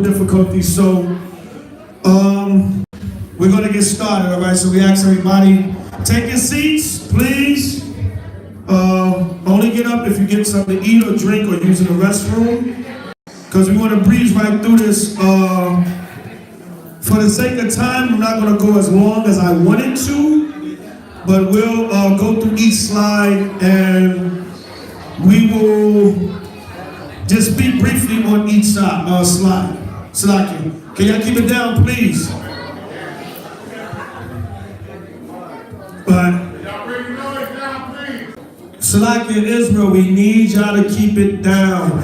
difficulties. So we're gonna get started, all right? So we ask everybody, take your seats, please. Only get up if you get something to eat or drink or using the restroom, because we want to breeze right through this. For the sake of time, I'm not gonna go as long as I wanted to, but we'll go through each slide and we will just speak briefly on each slide. Salakia, can y'all keep it down, please? But Salakia Israel, we need y'all to keep it down.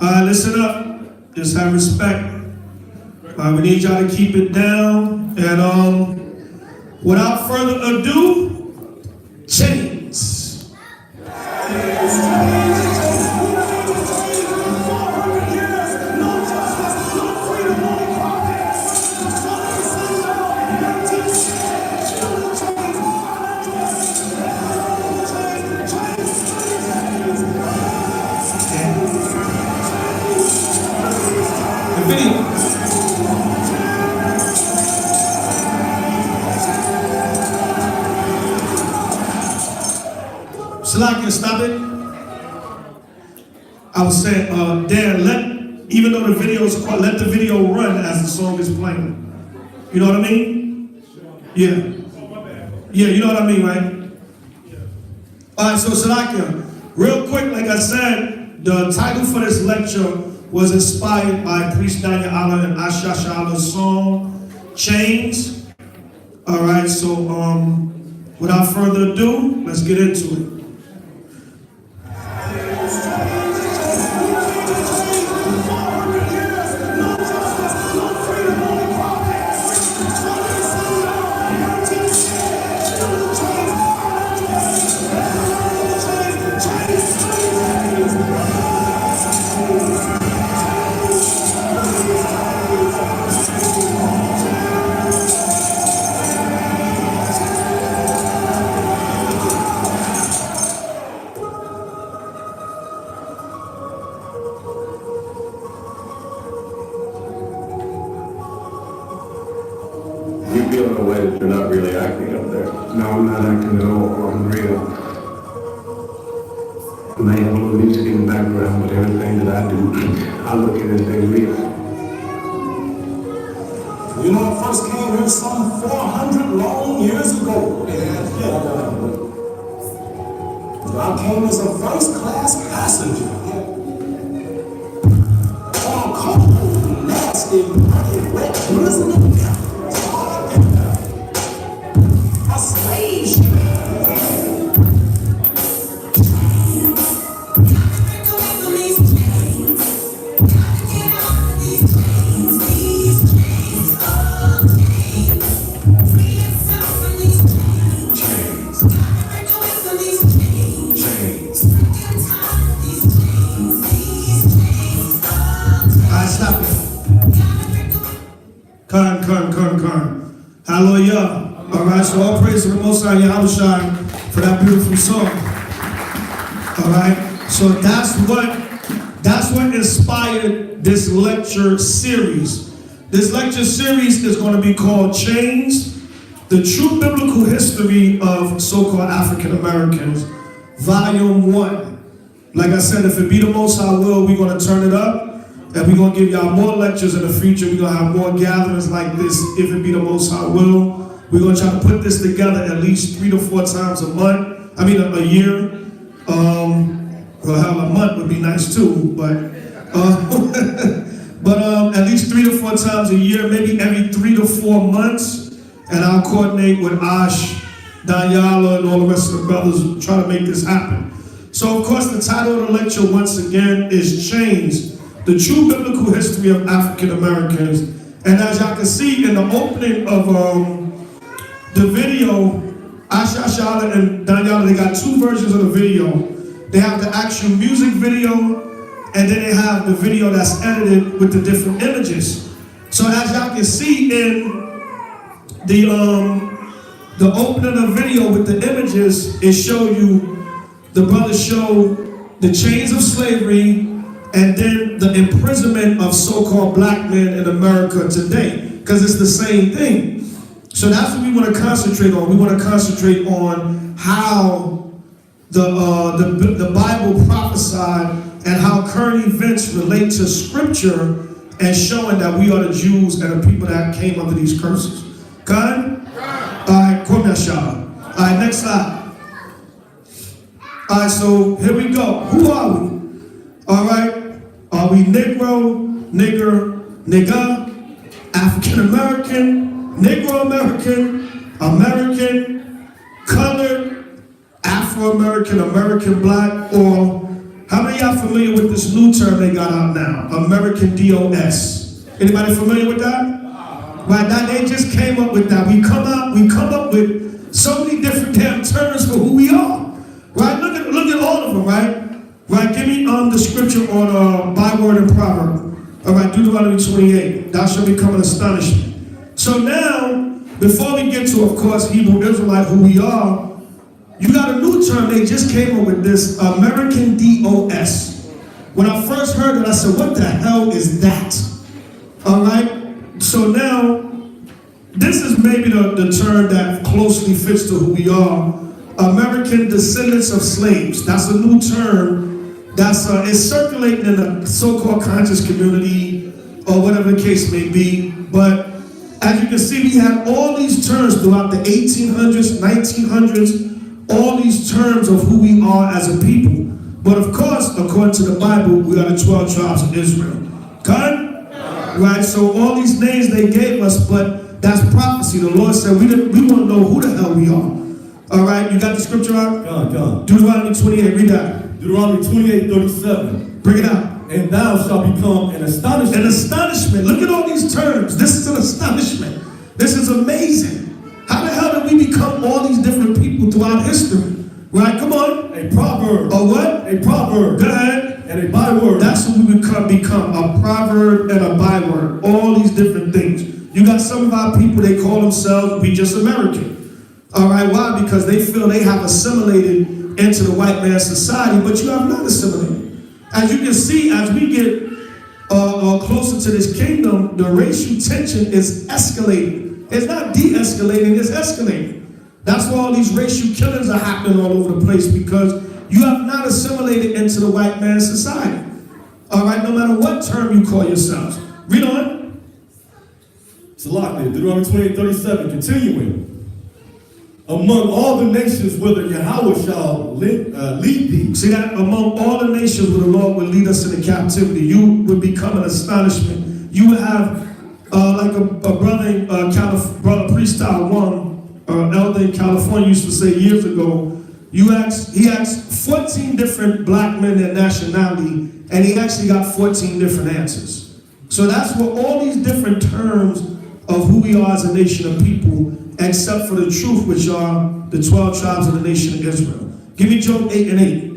Listen up. Just have respect. We need y'all to keep it down. And without further ado, chains. Salakia, stop it. I was saying, Dan, even though the video is quiet, let the video run as the song is playing. You know what I mean? Yeah. Yeah, you know what I mean, right? All right, so Salakia, real quick, like I said, the title for this lecture was inspired by Priest Daniel Allah and Asha Shala's song, Chains. All right, so without further ado, let's get into it. You feel in a way that you're not really acting up there. No, I'm not acting at all. I'm real. I may have a little music in the background, but everything that I do, I look at it as being real. You know, I first came here some 400 long years ago. I came as a first-class passenger. On a cold, nasty, muddy, wet, glistening a slave ship. Hallelujah. All right, so all praise to the Most High Yahushua for that beautiful song. All right, so that's what inspired this lecture series. This lecture series is going to be called Chains, the True Biblical History of So-Called African Americans, Volume 1. Like I said, if it be the Most High will, we're going to turn it up. And we're going to give y'all more lectures in the future. We're going to have more gatherings like this, if it be the Most High will. We're going to try to put this together at least 3 to 4 times a month. I mean, a year. Well, hell, a month would be nice too, but at least 3 to 4 times a year, maybe every 3 to 4 months. And I'll coordinate with Ash, Danyala, and all the rest of the brothers try to make this happen. So, of course, the title of the lecture, once again, is Chains, the True Biblical History of African Americans. And as y'all can see in the opening of the video, Asha Shala and Daniela, they got 2 versions of the video. They have the actual music video, and then they have the video that's edited with the different images. So as y'all can see in the opening of the video with the images, it showed you, the brothers show the chains of slavery and then the imprisonment of so-called black men in America today, because it's the same thing. So that's what we want to concentrate on. We want to concentrate on how the Bible prophesied and how current events relate to Scripture, and showing that we are the Jews and the people that came under these curses. Good? All right, come here, Shah. All right, next slide. All right, so here we go. Who are we? All right, are we Negro, nigger, nigga, African American, Negro American, American, colored, Afro American, American black, or how many of y'all familiar with this new term they got out now? American DOS. Anybody familiar with that? Right now they just came up with that. We come up with so many different damn terms for who we are. Right? Look at all of them, right? Right, give me the scripture on byword and proverb. All right, Deuteronomy 28. Thou shalt become an astonishment. So now, before we get to, of course, Hebrew Israelite, who we are, you got a new term. They just came up with this, American DOS. When I first heard it, I said, what the hell is that? All right? So now, this is maybe the term that closely fits to who we are. American descendants of slaves. That's a new term that's is circulating in the so-called conscious community, or whatever the case may be. But as you can see, we have all these terms throughout the 1800s, 1900s, all these terms of who we are as a people. But of course, according to the Bible, we are the 12 tribes of Israel. Good? Right, so all these names they gave us, but that's prophecy. The Lord said we want to know who the hell we are. All right, you got the scripture out? John. Deuteronomy 28, read that. Deuteronomy 28:37. Bring it out. And thou shalt become an astonishment. An astonishment. Look at all these terms. This is an astonishment. This is amazing. How the hell did we become all these different people throughout history? Right, come on. A proverb. A what? A proverb. Go ahead. And a byword. That's what we become, a proverb and a byword. All these different things. You got some of our people, they call themselves, we just American. All right, why? Because they feel they have assimilated into the white man's society, but you have not assimilated. As you can see, as we get closer to this kingdom, the racial tension is escalating. It's not de-escalating, it's escalating. That's why all these racial killings are happening all over the place, because you have not assimilated into the white man's society. All right, no matter what term you call yourselves. Read on. Salak, Deuteronomy 28:37, continuing. Among all the nations whither Yahweh shall lead thee. See that? Among all the nations where the Lord will lead us into captivity, you would become an astonishment. You would have, like a brother, brother Freestyle One, elder in California used to say years ago, he asked 14 different black men their nationality, and he actually got 14 different answers. So that's what all these different terms of who we are as a nation of people, except for the truth, which are the 12 tribes of the nation of Israel. Give me Job 8:8.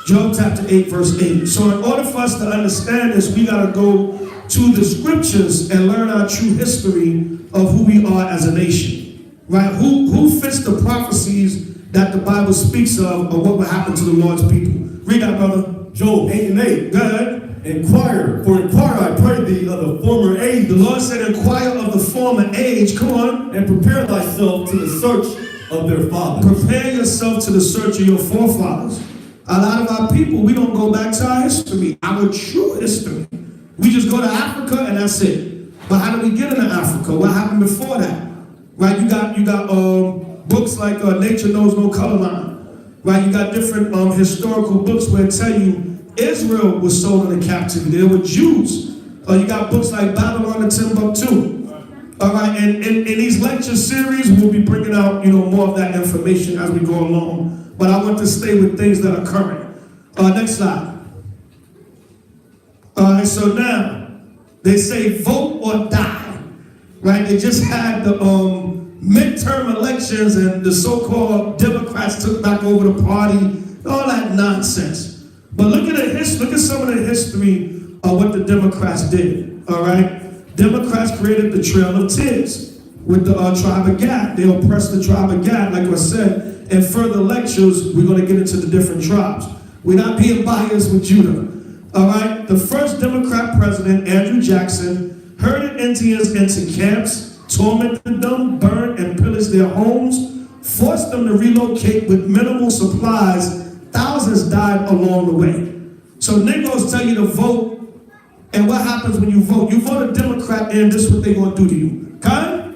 Job chapter 8, verse 8. So in order for us to understand this, we got to go to the scriptures and learn our true history of who we are as a nation. Right? Who fits the prophecies that the Bible speaks of what will happen to the Lord's people? Read that, brother. Job 8:8. Go ahead. Inquire, I pray thee, of the former age. The Lord said, inquire of the former age. Come on. And prepare thyself to the search of their fathers. Prepare yourself to the search of your forefathers. A lot of our people, we don't go back to our history, our true history. We just go to Africa and that's it. But how did we get into Africa? What happened before that? Right? You got books like Nature Knows No Color Line. Right? You got different historical books where it tell you Israel was sold into captivity. There were Jews. You got books like Babylon and Timbuktu. All right, and in these lecture series, we'll be bringing out, more of that information as we go along. But I want to stay with things that are current. Next slide. All right, so now they say vote or die. Right? They just had the midterm elections, and the so-called Democrats took back over the party. All that nonsense. But look at some of the history of what the Democrats did, all right? Democrats created the Trail of Tears with the tribe of Gad. They oppressed the tribe of Gad, like I said. In further lectures, we're going to get into the different tribes. We're not being biased with Judah, All right, the first Democrat president, Andrew Jackson, herded Indians into camps, tormented them, burned and pillaged their homes, forced them to relocate with minimal supplies. Thousands died along the way. So Negroes tell you to vote, and what happens when you vote? You vote a Democrat in, this is what they're going to do to you. Okay?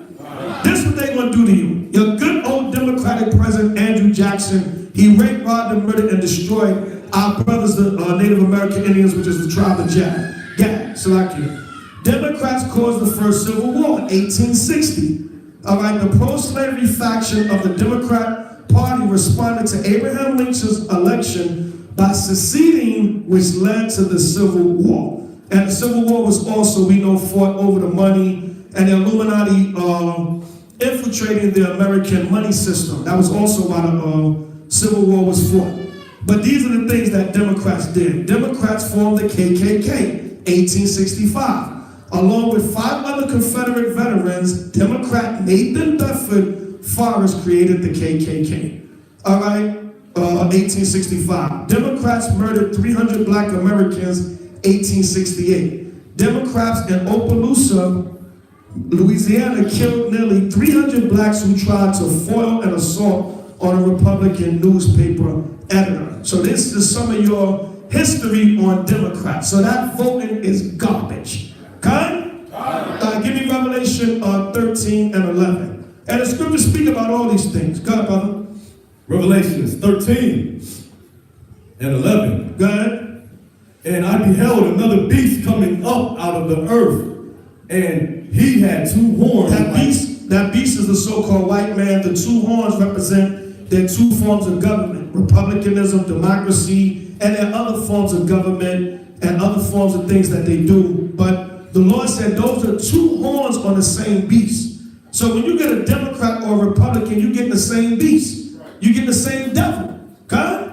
This is what they're going to do to you. Your good old Democratic president, Andrew Jackson, he raped, robbed, and murdered and destroyed our brothers, the Native American Indians, which is the tribe of Gad, Salakia. Democrats caused the first Civil War in 1860. All right, the pro-slavery faction of the Democrat Party responded to Abraham Lincoln's election by seceding, which led to the Civil War. And the Civil War was also, we know, fought over the money and the Illuminati infiltrating the American money system. That was also why the Civil War was fought. But these are the things that Democrats did. Democrats formed the KKK, 1865. Along with 5 other Confederate veterans, Democrat Nathan Bedford Forrest created the KKK. All right, 1865. Democrats murdered 300 black Americans, 1868. Democrats in Opelousas, Louisiana, killed nearly 300 blacks who tried to foil an assault on a Republican newspaper editor. So this is some of your history on Democrats. So that voting is garbage. Okay? Give me Revelation 13 and 11. And the scriptures speak about all these things. Go ahead, brother. Revelations 13 and 11. Go ahead. And I beheld another beast coming up out of the earth, and he had 2 horns. That beast is the so-called white man. The 2 horns represent their 2 forms of government: republicanism, democracy, and their other forms of government and other forms of things that they do. But the Lord said those are 2 horns on the same beast. So when you get a Democrat or a Republican, you get the same beast. You get the same devil. Okay?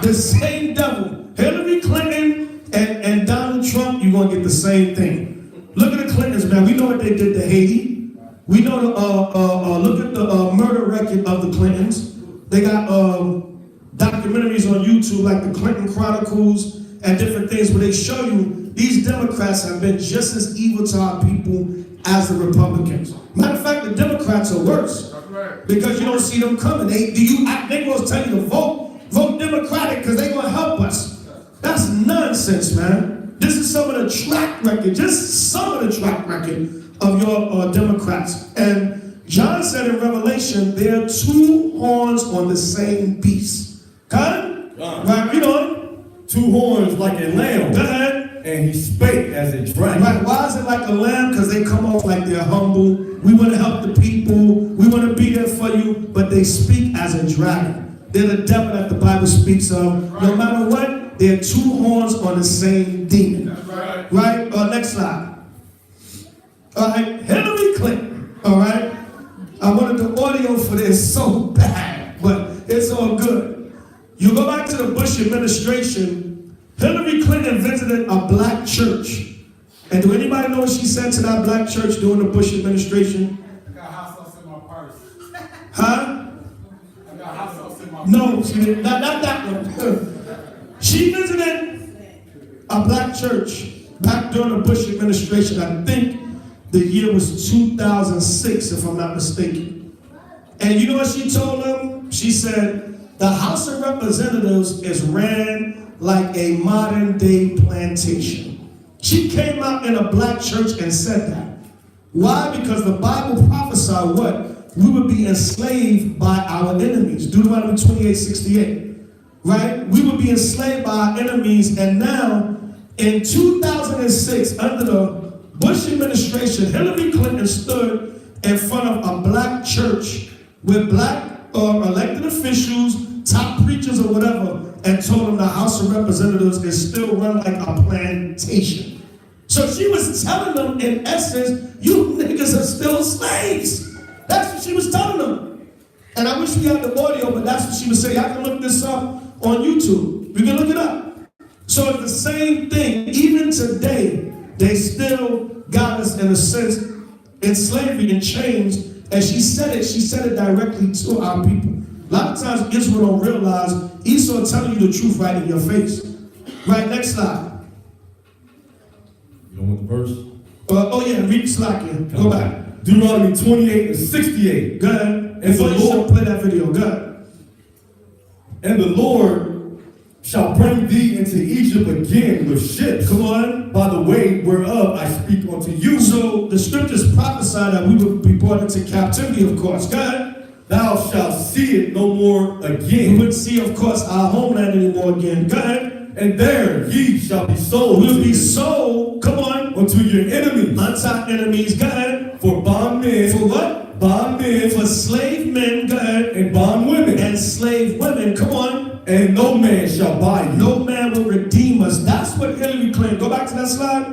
The same devil. Hillary Clinton and Donald Trump, you're going to get the same thing. Look at the Clintons, man. We know what they did to Haiti. We know look at the murder record of the Clintons. They got documentaries on YouTube like the Clinton Chronicles and different things where they show you these Democrats have been just as evil to our people as the Republicans. Matter of fact, the Democrats are worse because you don't see them coming. They going to tell you to vote Democratic because they're going to help us. That's nonsense, man. This is some of the track record, just some of the track record of your Democrats. And John said in Revelation, there are 2 horns on the same beast. Okay? Right, read on. 2 horns like a lamb. Go ahead. And he spake as a dragon. Right, why is it like a lamb? Because they come off like they're humble. We want to help the people. We want to be there for you. But they speak as a dragon. They're the devil that the Bible speaks of. No matter what, they're 2 horns on the same demon. Right? Next slide. All right, Hillary Clinton. All right? I wanted the audio for this so bad, but it's all good. You go back to the Bush administration, Hillary Clinton visited a black church. And do anybody know what she said to that black church during the Bush administration? I got hot sauce in my purse. Huh? I got hot sauce in my purse. No, she didn't. Not that one. She visited a black church back during the Bush administration. I think the year was 2006, if I'm not mistaken. And you know what she told them? She said, the House of Representatives is ran like a modern day plantation. She came out in a black church and said that. Why? Because the Bible prophesied what? We would be enslaved by our enemies. Deuteronomy 28:68. Right? We would be enslaved by our enemies. And now, in 2006, under the Bush administration, Hillary Clinton stood in front of a black church with black elected officials, top preachers or whatever, and told them the House of Representatives is still run like a plantation. So she was telling them, in essence, you niggas are still slaves. That's what she was telling them. And I wish we had the audio, but that's what she was saying. I can look this up on YouTube. We can look it up. So it's the same thing. Even today, they still got us, in a sense, in slavery and chains. And she said it directly to our people. A lot of times Israel don't realize Esau telling you the truth right in your face. Right, next slide. Going with the verse. Oh yeah, read Slakia. Go back. Deuteronomy 28 and 68. Go ahead. And Before the you Lord play that video, go ahead. And the Lord shall bring thee into Egypt again with ships. Come on. By the way whereof I speak unto you. So the scriptures prophesy that we would be brought into captivity, of course. God, Thou shalt see it no more we again. wouldn't see, of course, our homeland anymore again. God, And there ye shall be sold we'll to be sold, come on, unto your enemies. unto our enemies. God, For bondmen. for what? Bondmen. For slave men, God, And bondwomen. and slave women. Come on. And no man shall buy you. No man will redeem us. That's what Hillary Clinton, go back to that slide.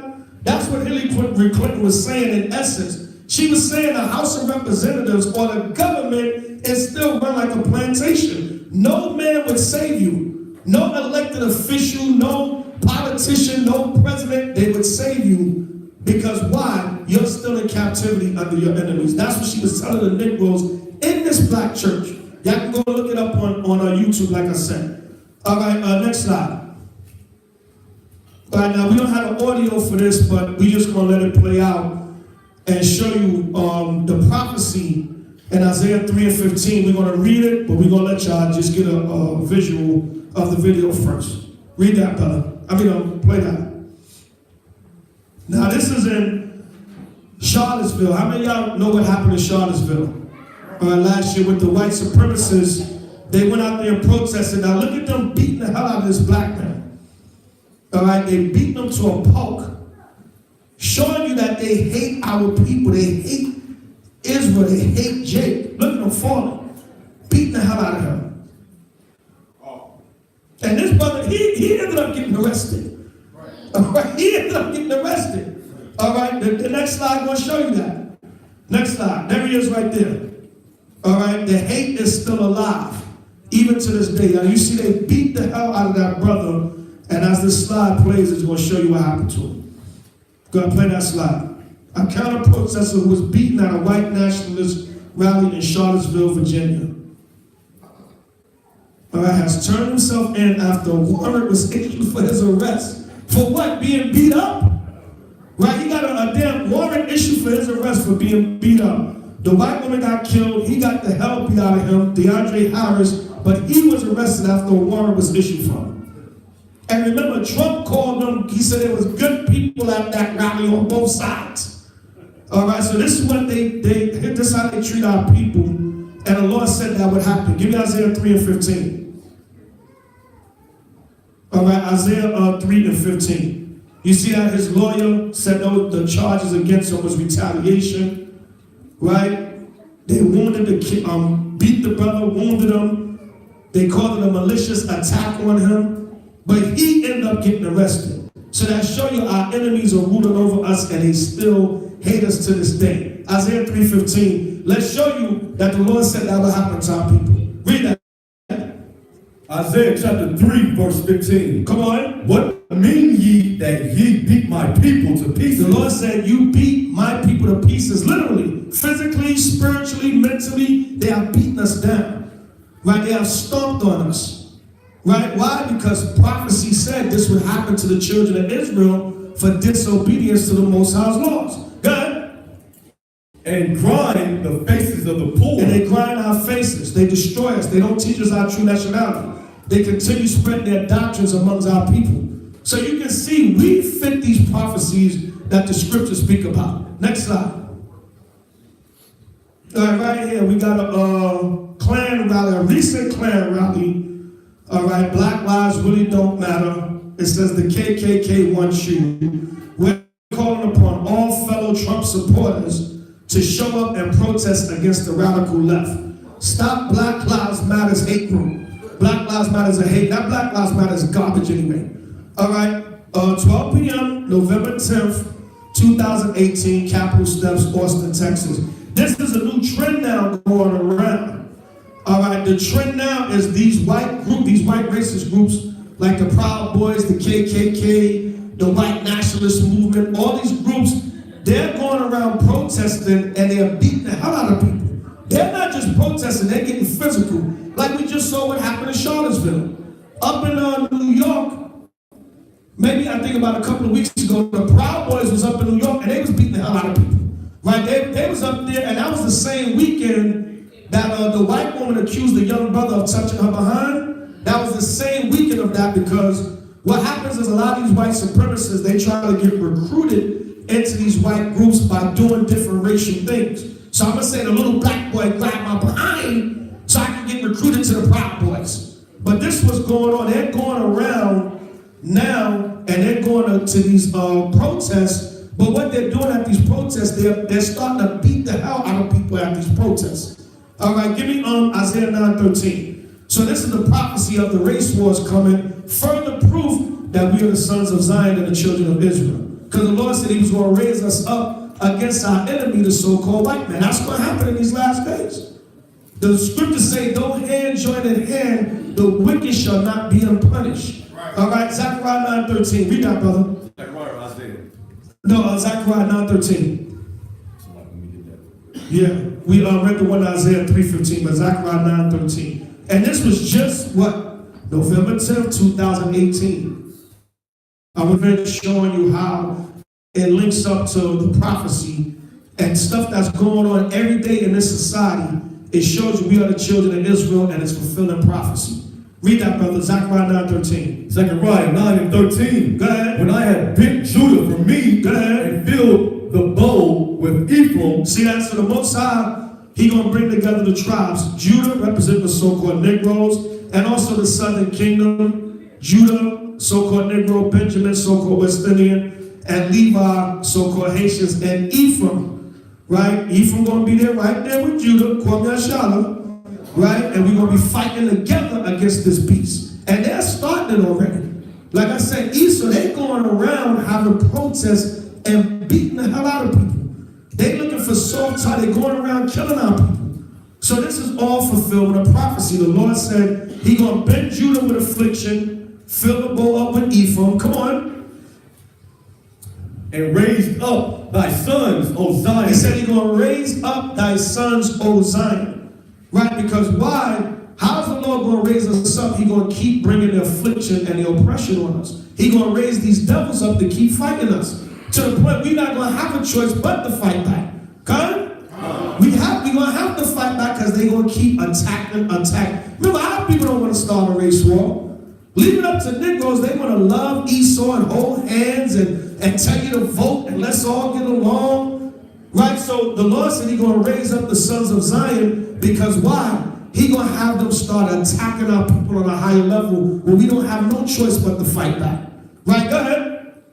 That's what Hillary Clinton was saying in essence. She was saying the House of Representatives or the government is still run like a plantation. No man would save you. No elected official, no politician, no president, they would save you. Because why? You're still in captivity under your enemies. That's what she was telling the Negroes in this black church. Y'all can go look it up on YouTube, like I said. All right, next slide. All right, now we don't have an audio for this, but we just gonna let it play out and show you the prophecy in Isaiah 3 and 15. We're gonna read it, but we're gonna let y'all just get a visual of the video first. Read that, brother. Play that. Now this is in Charlottesville. How many of y'all know what happened in Charlottesville? Last year with the white supremacists, they went out there and protested. Now look at them beating the hell out of this black man. All right, they beat them to a pulp, showing you that they hate our people. They hate Israel. They hate Jake. Look at them falling, beating the hell out of him. And this brother, he ended up getting arrested. All right, he ended up getting arrested. All right, the next slide will show you that. Next slide, there he is right there. All right, the hate is still alive, even to this day. Now you see they beat the hell out of that brother, and as this slide plays, it's going to show you what happened to him. Go ahead, play that slide. A counter-protester who was beaten at a white nationalist rally in Charlottesville, Virginia. All right, has turned himself in after a warrant was issued for his arrest. For what? Being beat up? Right, he got a damn warrant issued for his arrest for being beat up. The white woman got killed. He got the hell beat out of him, DeAndre Harris, but he was arrested after a warrant was issued for him. And remember, Trump called them, he said there was good people at that rally on both sides. All right, so this is what this is how they treat our people. And the Lord said that would happen. Give me Isaiah 3 and 15. All right, Isaiah 3 and 15. You see that his lawyer said the charges against him was retaliation. Right? They wounded beat the brother, wounded him. They called it a malicious attack on him. But he ended up getting arrested. So that show you our enemies are ruling over us and they still hate us to this day. Isaiah 3:15. Let's show you that the Lord said that will happen to our people. Read that. Isaiah chapter 3, verse 15. Come on. What mean ye that ye beat my people to pieces? The Lord said, you beat my people to pieces, literally, physically, spiritually, mentally. They have beaten us down. Right? They have stomped on us. Right? Why? Because prophecy said this would happen to the children of Israel for disobedience to the Most High's laws. God. And grind the faces of the poor. And they grind our faces. They destroy us. They don't teach us our true nationality. They continue spreading their doctrines amongst our people. So you can see we fit these prophecies that the scriptures speak about. Next slide. All right, right here we got a Klan rally, a recent Klan rally. All right, Black Lives Really Don't Matter. It says the KKK wants you. We're calling upon all fellow Trump supporters to show up and protest against the radical left. Stop Black Lives Matter's hate group. Black Lives Matter is a hate. That Black Lives Matter is garbage anyway. All right, 12 p.m., November 10th, 2018, Capitol Steps, Austin, Texas. This is a new trend now going around. All right, the trend now is these white racist groups like the Proud Boys, the KKK, the white nationalist movement, all these groups, they're going around protesting and they're beating the hell out of people. They're not just protesting, they're getting physical. Like we just saw what happened in Charlottesville. Up in New York, maybe I think about a couple of weeks ago, the Proud Boys was up in New York and they was beating the hell out of people. Right? They was up there, and that was the same weekend that the white woman accused the young brother of touching her behind. That was the same weekend of that, because what happens is a lot of these white supremacists, they try to get recruited into these white groups by doing different racial things. So I'm gonna say the little black boy grabbed my behind so I can get recruited to the Proud Boys. But this was going on. They're going around now, and they're going to these protests. But what they're doing at these protests, they're starting to beat the hell out of people at these protests. All right, give me Isaiah 9:13. So this is the prophecy of the race wars coming, further proof that we are the sons of Zion and the children of Israel. Because the Lord said he was going to raise us up against our enemy, the so-called white man. That's going to happen in these last days. The scriptures say, though hand join in hand, the wicked shall not be unpunished. Right. All right, Zechariah 9:13. Read that, brother. Zechariah or Isaiah? No, Zechariah 9:13. Yeah, we read the one Isaiah 3:15, but Zechariah 9:13. And this was just what? November 10th, 2018. I was showing you how it links up to the prophecy and stuff that's going on every day in this society. It shows you we are the children of Israel, and it's fulfilling prophecy. Read that, brother. Zechariah 9:13. Zechariah 9:13. Go ahead. When I had bent Judah for me, Go ahead. and filled the bowl with Ephraim. See that? So the Most High, he gonna bring together the tribes. Judah represent the so-called Negroes, and also the Southern Kingdom. Judah, so-called Negro, Benjamin, so-called West Indian, and Levi, so-called Haitians, and Ephraim, right? Ephraim gonna be there right there with Judah, Kwame Ashala, right? And we're gonna be fighting together against this beast. And they're starting it already. Like I said, Esau, they going around having protests and beating the hell out of people. They looking for soft tie, they going around killing our people. So this is all fulfillment of prophecy. The Lord said he gonna bend Judah with affliction, fill the bowl up with Ephraim. Come on. And raised up thy sons, O Zion. He said he's going to raise up thy sons, O Zion. Right? Because why? How is the Lord going to raise us up? He's going to keep bringing the affliction and the oppression on us. He's going to raise these devils up to keep fighting us. To the point we're not going to have a choice but to fight back. Okay? We're going to have to fight back because they're going to keep attacking. Remember, our people don't want to start a race war. Leave it up to Negroes. They want to love Esau and hold hands and tell you to vote and let's all get along. Right? So the Lord said he's going to raise up the sons of Zion because why? He's going to have them start attacking our people on a higher level where we don't have no choice but to fight back. Right? Go ahead.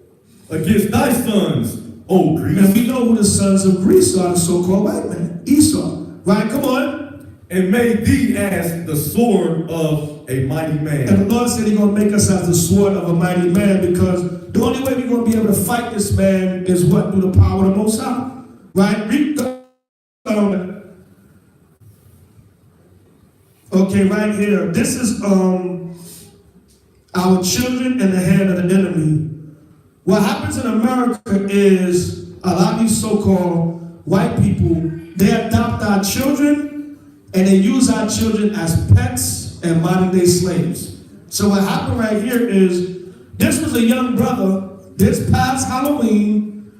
Against thy sons, O Greece. And we know who the sons of Greece are, the so-called white man. Esau. Right? Come on. And made thee as the sword of a mighty man. And the Lord said he's going to make us as the sword of a mighty man, because the only way we're going to be able to fight this man is what? Through the power of the Most High. Right? Okay, right here. This is our children in the hand of the enemy. What happens in America is a lot of these so-called white people, they adopt our children and they use our children as pets and modern-day slaves. So what happened right here is, this was a young brother this past Halloween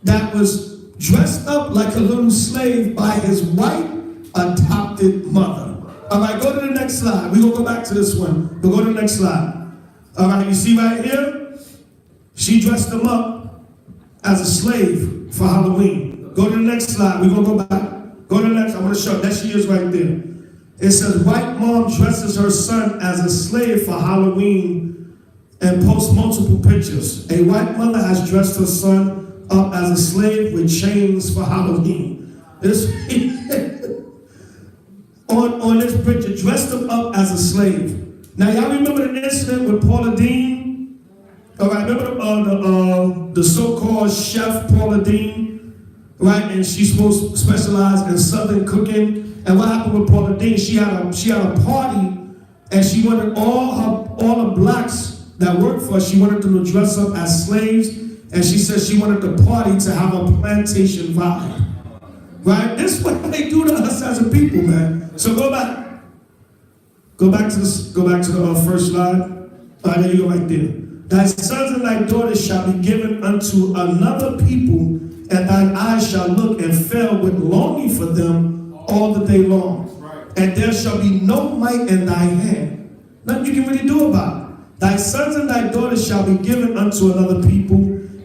that was dressed up like a little slave by his white adopted mother. All right, go to the next slide. We're going to go back to this one. We'll go to the next slide. All right, you see right here? She dressed him up as a slave for Halloween. Go to the next slide. We're going to go back. Go to the next. I want to show. There she is right there. It says, white mom dresses her son as a slave for Halloween and posts multiple pictures. A white mother has dressed her son up as a slave with chains for Halloween. This on this picture, dressed him up as a slave. Now, y'all remember the incident with Paula Deen? All right, remember the so-called chef Paula Deen? Right, and she's supposed to specialize in Southern cooking. And what happened with Paula Deen? She had a party, and she wanted all the blacks that worked for her. She wanted them to dress up as slaves, and she said she wanted the party to have a plantation vibe. Right, this is what they do to us as a people, man. So go back. Go back to the first slide. All right, there you go, right there. Thy sons and thy daughters shall be given unto another people, and thine eyes shall look and fail with longing for them all the day long. And there shall be no might in thy hand. Nothing you can really do about it. Thy sons and thy daughters shall be given unto another people,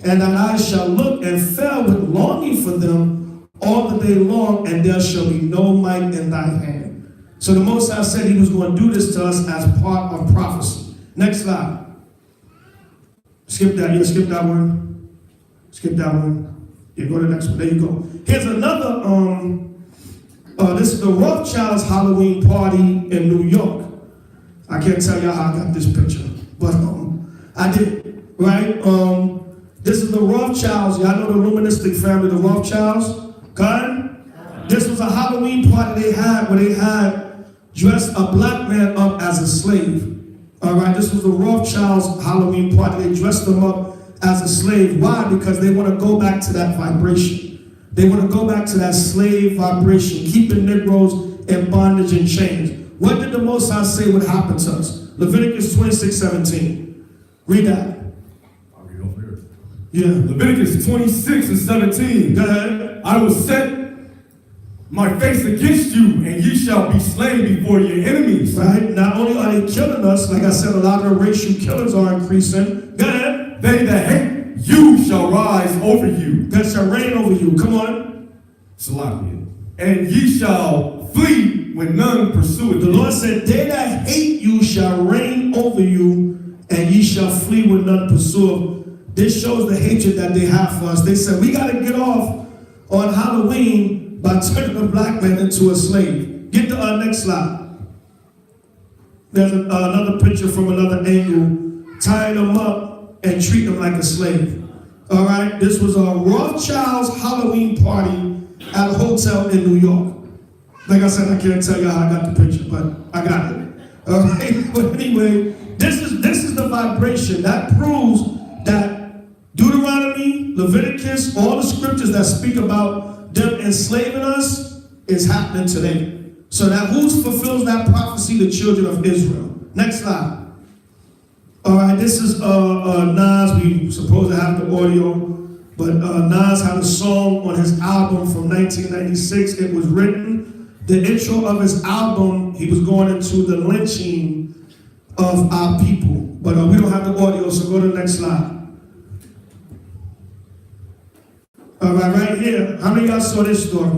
and thine eyes shall look and fail with longing for them all the day long, and there shall be no might in thy hand. So the Most High said he was going to do this to us as part of prophecy. Next slide. Skip that. Yeah, skip that one. Skip that one. Yeah, go to the next one. There you go. Here's another, this is the Rothschilds Halloween party in New York. I can't tell y'all how I got this picture, but I did, right? This is the Rothschilds. Y'all know the Luministic family, the Rothschilds? God? This was a Halloween party they had where they had dressed a black man up as a slave. All right, this was the Rothschilds Halloween party. They dressed them up as a slave. Why? Because they want to go back to that vibration. They want to go back to that slave vibration, keeping Negroes in bondage and chains. What did the Most High say would happen to us? Leviticus 26:17. Read that. I'll read over here. Yeah. Leviticus 26:17. Go ahead. I will set my face against you, and ye shall be slain before your enemies. Right? Not only are they killing us, like I said, a lot of the racial killers are increasing. Go ahead. They that hate you shall rise over you. That shall reign over you. Come on. Salakia. And ye shall flee when none pursueth The you. Lord said, they that hate you shall reign over you, and ye shall flee when none pursue. This shows the hatred that they have for us. They said, we got to get off on Halloween by turning a black man into a slave. Get the next slide. There's another picture from another angle, tying them up and treating them like a slave. All right, this was a Rothschilds Halloween party at a hotel in New York. Like I said, I can't tell you how I got the picture, but I got it. All right, but anyway, this is the vibration that proves that Deuteronomy, Leviticus, all the scriptures that speak about them enslaving us is happening today. So that who fulfills that prophecy? The children of Israel. Next slide. All right, this is Nas. We supposed to have the audio, but Nas had a song on his album from 1996. It was written, the intro of his album, he was going into the lynching of our people. But we don't have the audio, so go to the next slide. All right here. How many of y'all saw this story?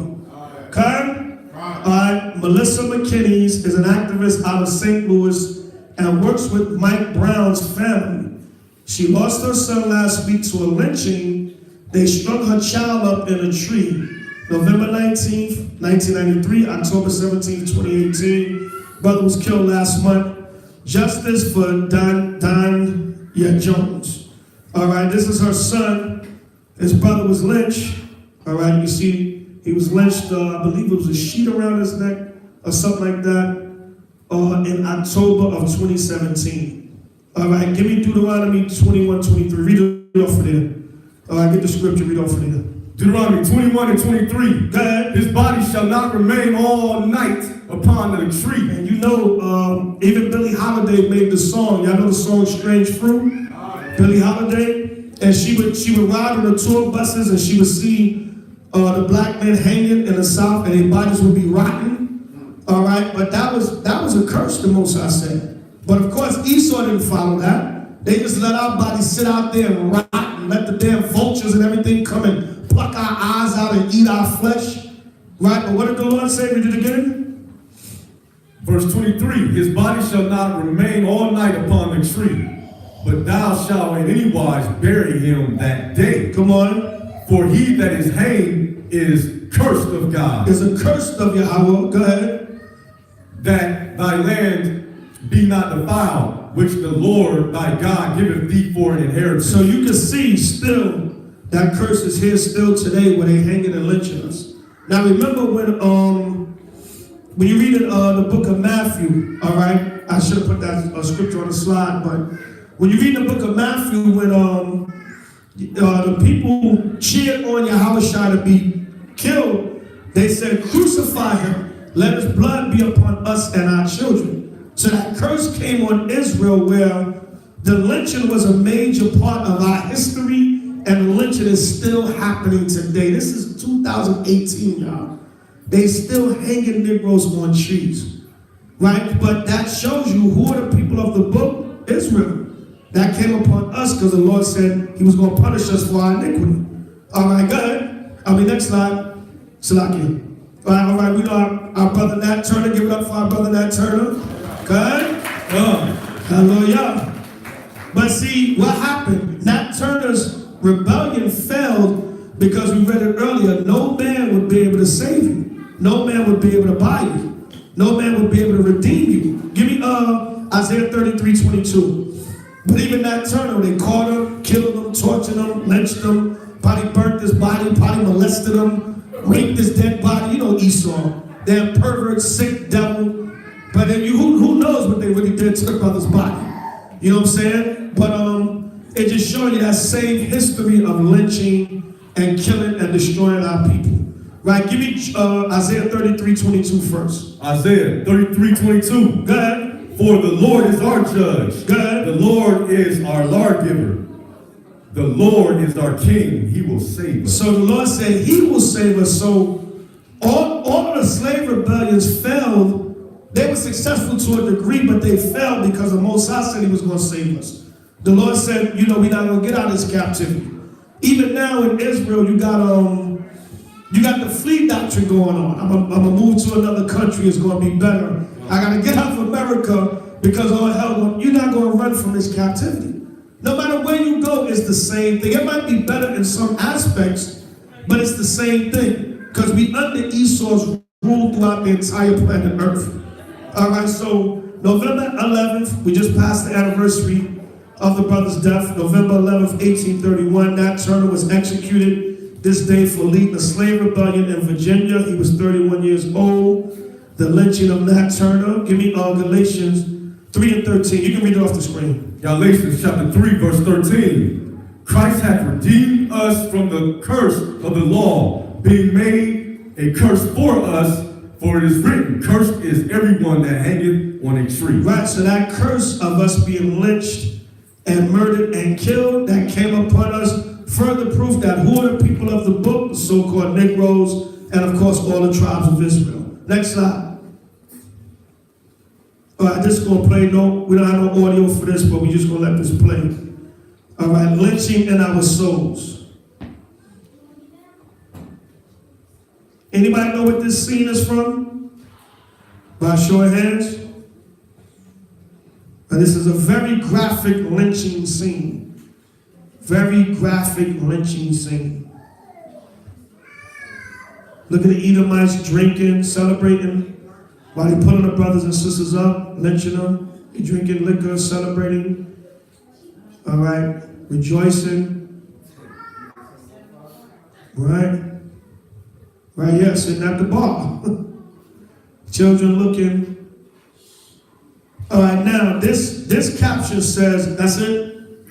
Okay? All right. Melissa McKinney's is an activist out of St. Louis and works with Mike Brown's family. She lost her son last week to a lynching. They strung her child up in a tree. November 19th, 1993, October 17th, 2018. Brother was killed last month. Justice for Don Jones. All right, this is her son. His brother was lynched. All right, you see, he was lynched, I believe it was a sheet around his neck or something like that, in October of 2017. All right, give me Deuteronomy 21:23. Read it off of there. All right, get the scripture, read off of there. Deuteronomy 21:23. Go ahead. His body shall not remain all night upon the tree. And you know, even Billie Holiday made the song. Y'all know the song Strange Fruit? Billie Holiday? And she would ride on the tour buses and she would see the black men hanging in the South and their bodies would be rotten. All right, but that was a curse, the Most High said. But of course, Esau didn't follow that. They just let our bodies sit out there and rot and let the damn vultures and everything come and pluck our eyes out and eat our flesh. Right, but what did the Lord say? Read it again. Verse 23, his body shall not remain all night upon the tree, but thou shalt in any wise bury him that day. Come on. For he that is hanged is cursed of God. Is accursed of Yahweh. Go ahead. That thy land be not defiled, which the Lord thy God giveth thee for an inheritance. So you can see still that curse is here still today where they hanging and lynching us. Now remember when you read the book of Matthew, all right? I should have put that scripture on the slide, but when you read the book of Matthew, when the people cheered on Yahushua to be killed, they said, crucify him, let his blood be upon us and our children. So that curse came on Israel where The lynching was a major part of our history, and lynching is still happening today. This is 2018, y'all. They still hanging Negroes on trees, right? But that shows you who are the people of the book? Israel. That came upon us because the Lord said he was going to punish us for our iniquity. All right, go ahead. Next slide. Salaki. All right, we know our brother Nat Turner. Give it up for our brother Nat Turner. Good. Hallelujah. But see, what happened? Nat Turner's rebellion failed because we read it earlier. No man would be able to save you. No man would be able to buy you. No man would be able to redeem you. Give me Isaiah 33:22. But even Nat Turner, they caught him, killed him, tortured him, lynched him, probably burnt his body, probably molested him, raped his dead body. You know Esau. They're pervert, sick devil. But then who knows what they really did to the brother's body? You know what I'm saying? But it just showing you that same history of lynching and killing and destroying our people. Right? Give me Isaiah 33:22 first. Isaiah 33:22. Go ahead. For the Lord is our judge. Go ahead. The Lord is our lawgiver. The Lord is our king. He will save us. So the Lord said he will save us. So all of the slave rebellions failed. They were successful to a degree, but they failed because the Most High said he was going to save us. The Lord said, you know, we're not going to get out of this captivity. Even now in Israel, you got the fleet doctrine going on. I'm going to move to another country. It's going to be better. I got to get out of America because, oh hell, you're not going to run from this captivity. No matter where you go, it's the same thing. It might be better in some aspects, but it's the same thing because we under Esau's rule throughout the entire planet Earth. All right, so November 11th, we just passed the anniversary of the brother's death. November 11th, 1831, Nat Turner was executed this day for leading a slave rebellion in Virginia. He was 31 years old. The lynching of Nat Turner. Give me Galatians 3:13. You can read it off the screen. Galatians chapter 3, verse 13. Christ hath redeemed us from the curse of the law, being made a curse for us. For it is written, cursed is everyone that hangeth on a tree. Right, so that curse of us being lynched and murdered and killed that came upon us, further proof that who are the people of the book, the so-called Negroes, and of course all the tribes of Israel. Next slide. All right, this is going to play. No, we don't have no audio for this, but we're just going to let this play. All right, lynching in our souls. Anybody know what this scene is from? By show of hands. And this is a very graphic lynching scene. Very graphic lynching scene. Look at the Edomites drinking, celebrating, while they pulling the brothers and sisters up, lynching them. They drinking liquor, celebrating. All right, rejoicing. Right? Right, yeah, sitting at the bar. Children looking. All right, now this caption says, that's it?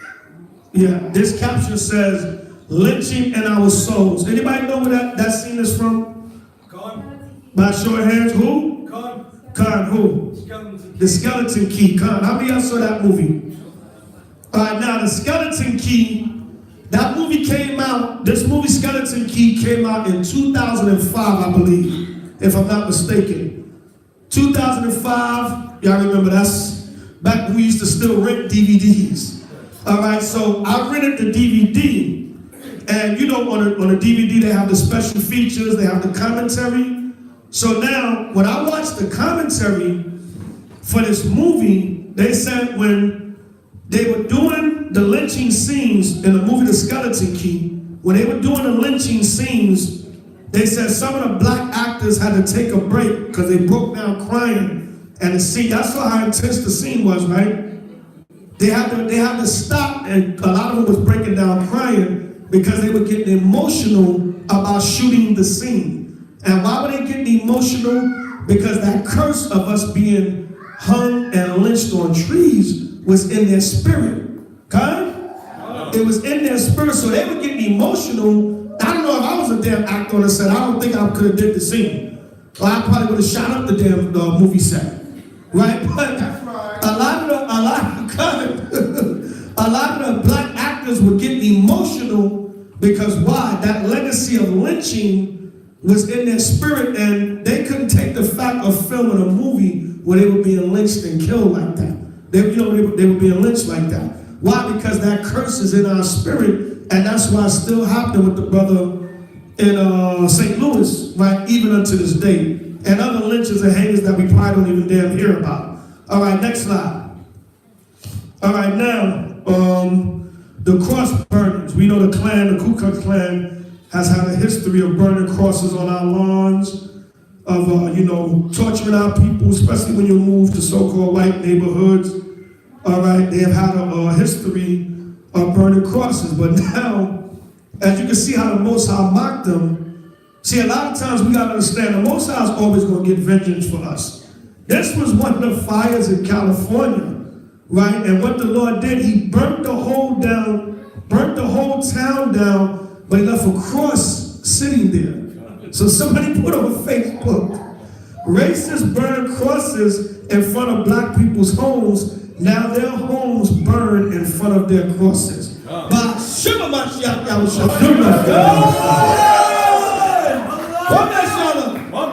Yeah, this caption says, lynching in our souls. Anybody know where that scene is from? Con. By show of hands, who? Con, who? Skeleton. The Skeleton Key. Con, how many of y'all saw that movie? All right, now the Skeleton Key, that movie came out, this movie Skeleton Key came out in 2005, I believe, if I'm not mistaken. 2005, y'all remember that's back when we used to still rent DVDs. All right, so I rented the DVD, and you know on a DVD they have the special features, they have the commentary. So now, when I watched the commentary for this movie, they said when they were doing the lynching scenes in the movie The Skeleton Key, when they were doing the lynching scenes, they said some of the black actors had to take a break because they broke down crying. And the scene, y'all saw how intense the scene was, right? They had to stop, and a lot of them was breaking down crying because they were getting emotional about shooting the scene. And why were they getting emotional? Because that curse of us being hung and lynched on trees was in their spirit. Okay? It was in their spirit, so they were getting emotional. I don't know if I was a damn actor on the set. I don't think I could have did the scene. Or I probably would have shot up the damn movie set. Right? But a lot of a lot of the black actors were getting emotional because why? That legacy of lynching was in their spirit, and they couldn't take the fact of filming a movie where they were being lynched and killed like that. They were being lynched like that. Why? Because that curse is in our spirit, and that's why it's still happening with the brother in St. Louis, right? Even unto this day. And other lynches and hangings that we probably don't even damn hear about. All right, next slide. All right, now, the cross burnings. We know the Klan, the Ku Klux Klan, has had a history of burning crosses on our lawns, of, torturing our people, especially when you move to so-called white neighborhoods. All right, they have had a history of burning crosses. But now, as you can see how the Most High mocked them, see, a lot of times we got to understand the Most High is always going to get vengeance for us. This was one of the fires in California, right? And what the Lord did, he burnt the whole town down, but he left a cross sitting there. So somebody put on Facebook, racists burn crosses in front of black people's homes. Now their homes burn in front of their crosses.